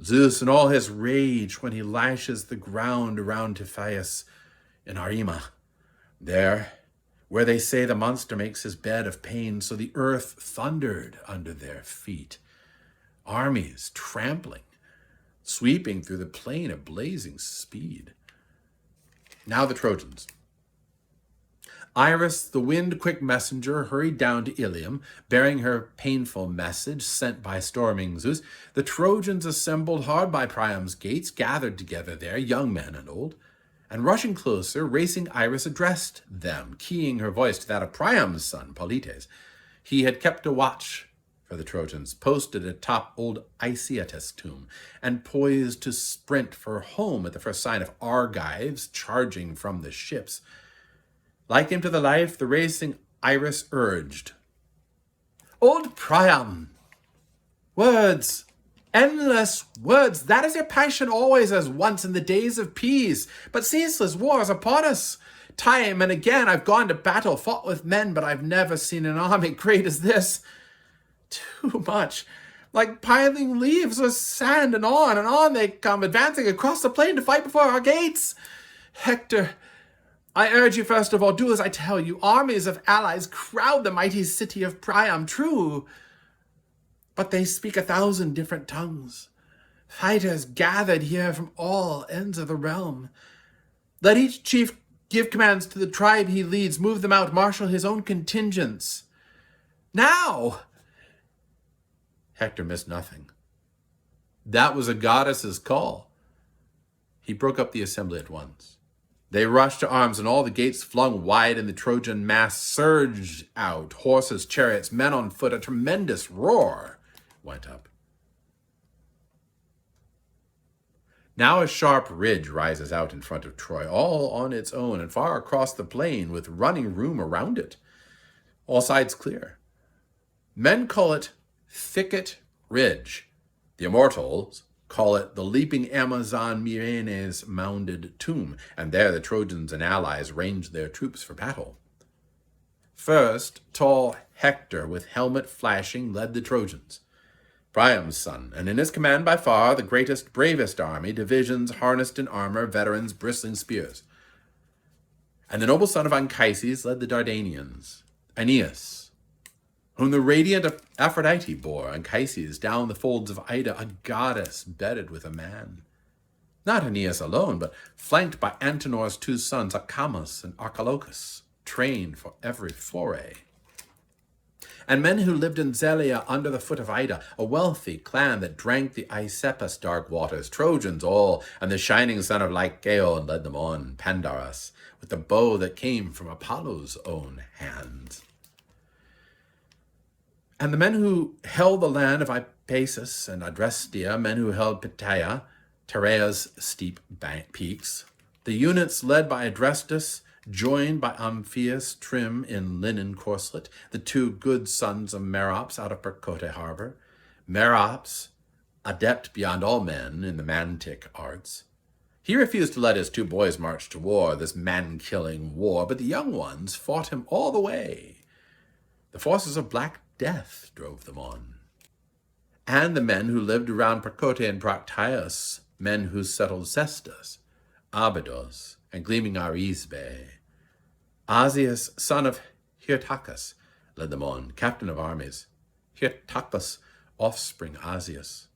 Zeus in all his rage when he lashes the ground around Typhaeus in Arima. There, where they say the monster makes his bed of pain, so the earth thundered under their feet. Armies trampling, sweeping through the plain at blazing speed. Now the Trojans. Iris, the wind-quick messenger, hurried down to Ilium, bearing her painful message sent by storming Zeus. The Trojans assembled hard by Priam's gates, gathered together there, young men and old. And rushing closer, racing Iris addressed them, keying her voice to that of Priam's son, Polites. He had kept a watch for the Trojans, posted atop old Icyatus' tomb, and poised to sprint for home at the first sign of Argives charging from the ships. Like him to the life, the racing Iris urged. Old Priam, words, endless words, that is your passion always as once in the days of peace, but ceaseless wars upon us. Time and again I've gone to battle, fought with men, but I've never seen an army great as this. Too much. Like piling leaves or sand, and on they come, advancing across the plain to fight before our gates. Hector, I urge you first of all, do as I tell you. Armies of allies crowd the mighty city of Priam, true, but they speak 1,000 different tongues. Fighters gathered here from all ends of the realm. Let each chief give commands to the tribe he leads, move them out, marshal his own contingents. Now! Hector missed nothing. That was a goddess's call. He broke up the assembly at once. They rushed to arms, and all the gates flung wide, and the Trojan mass surged out. Horses, chariots, men on foot, a tremendous roar went up. Now a sharp ridge rises out in front of Troy, all on its own, and far across the plain, with running room around it. All sides clear. Men call it Thicket Ridge. The immortals call it the leaping Amazon Myrene's mounded tomb, and there the Trojans and allies ranged their troops for battle. First, tall Hector, with helmet flashing, led the Trojans, Priam's son, and in his command by far the greatest, bravest army, divisions harnessed in armor, veterans bristling spears. And the noble son of Anchises led the Dardanians, Aeneas, whom the radiant Aphrodite bore, Anchises, down the folds of Ida, a goddess bedded with a man. Not Aeneas alone, but flanked by Antenor's 2 sons, Acamas and Archilochus, trained for every foray. And men who lived in Zelia under the foot of Ida, a wealthy clan that drank the Aesepus dark waters, Trojans all, and the shining son of Lycaon led them on, Pandarus, with the bow that came from Apollo's own hands. And the men who held the land of Ipasus and Adrestia, men who held Ptaea, Terea's steep peaks, the units led by Adrestus, joined by Amphius, trim in linen corslet, the 2 good sons of Merops out of Percote harbor, Merops, adept beyond all men in the mantic arts. He refused to let his 2 boys march to war, this man-killing war, but the young ones fought him all the way. The forces of Black Death drove them on. And the men who lived around Percote and Bractius, men who settled Cestus, Abydos, and gleaming Arisbe. Asius, son of Hyrtacus, led them on, captain of armies. Hyrtacus, offspring Asius.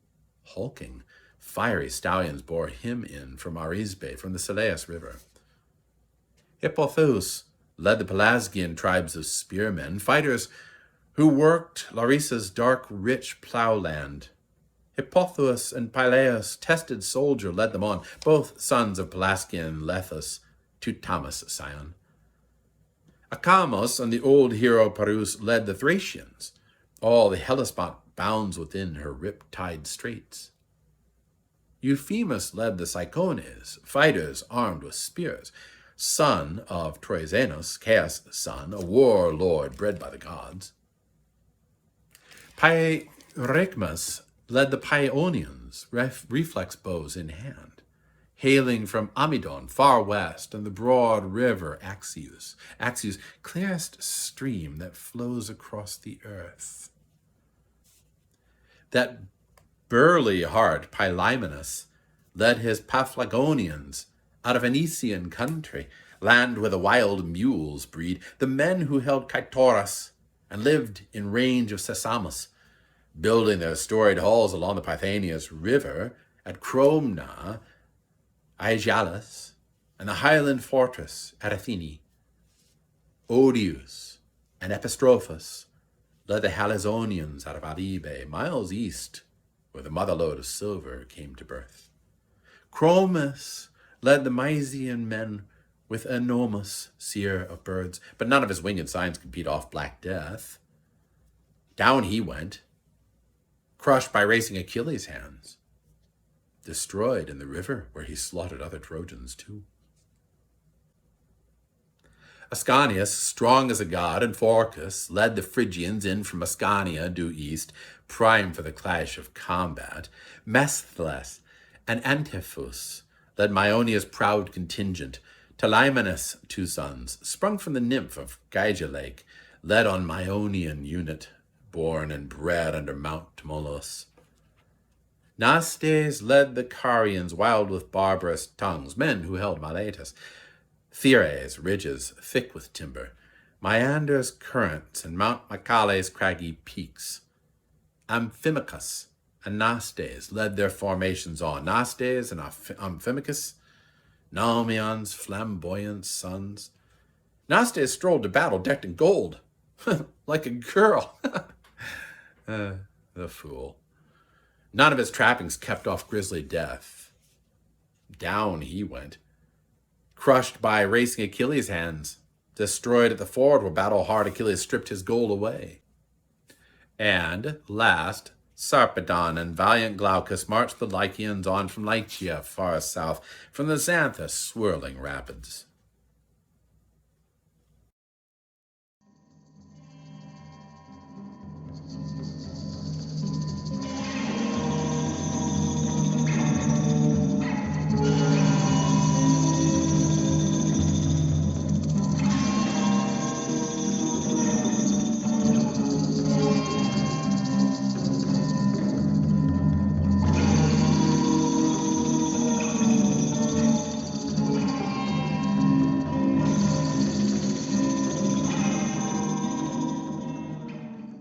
Hulking, fiery stallions bore him in from Arisbe, from the Selleus River. Hippothous led the Pelasgian tribes of spearmen, fighters who worked Larissa's dark, rich plowland. Hippothous and Pylaeus, tested soldier, led them on, both sons of Pelasgian Lethus, Teutamus' scion. Acamos and the old hero Parus led the Thracians, all the Hellespont bounds within her rip-tide straits. Euphemus led the Cyclones, fighters armed with spears, son of Troezenus, Chaos' son, a war lord bred by the gods. Pyrrhecmus led the Paeonians, reflex bows in hand, hailing from Amydon, far west, and the broad river Axius, clearest stream that flows across the earth. That burly heart, Pylaemenes, led his Paphlagonians out of Anician country, land where the wild mules breed, the men who held Kytoras and lived in range of Sesamus, building their storied halls along the Pythanius River at Cromna, Aegialus, and the highland fortress at Athene. Odius and Epistrophus led the Halizonians out of Alybe, miles east, where the mother-lode of silver came to birth. Chromis led the Mysian men with enormous seer of birds, but none of his winged signs could beat off Black Death. Down he went, crushed by racing Achilles' hands, destroyed in the river where he slaughtered other Trojans too. Ascanius, strong as a god, and Phorcus led the Phrygians in from Ascania due east, prime for the clash of combat. Mesthles and Antiphus led Maeonia's proud contingent. Teleimanus, two sons, sprung from the nymph of Gyga Lake, led on Maeonian unit, born and bred under Mount Tmolus. Nastes led the Carians, wild with barbarous tongues, men who held Miletus. Theres, ridges thick with timber, Meander's currents, and Mount Mycale's craggy peaks. Amphimachus and Nastes led their formations on. Nastes and Amphimachus, Naumeon's flamboyant sons. Nastes strolled to battle decked in gold, like a girl. The fool. None of his trappings kept off grisly death. Down he went, crushed by racing Achilles' hands, destroyed at the ford where battle-hard Achilles stripped his gold away. And, last, Sarpedon and valiant Glaucus marched the Lycians on from Lycia far south, from the Xanthus swirling rapids.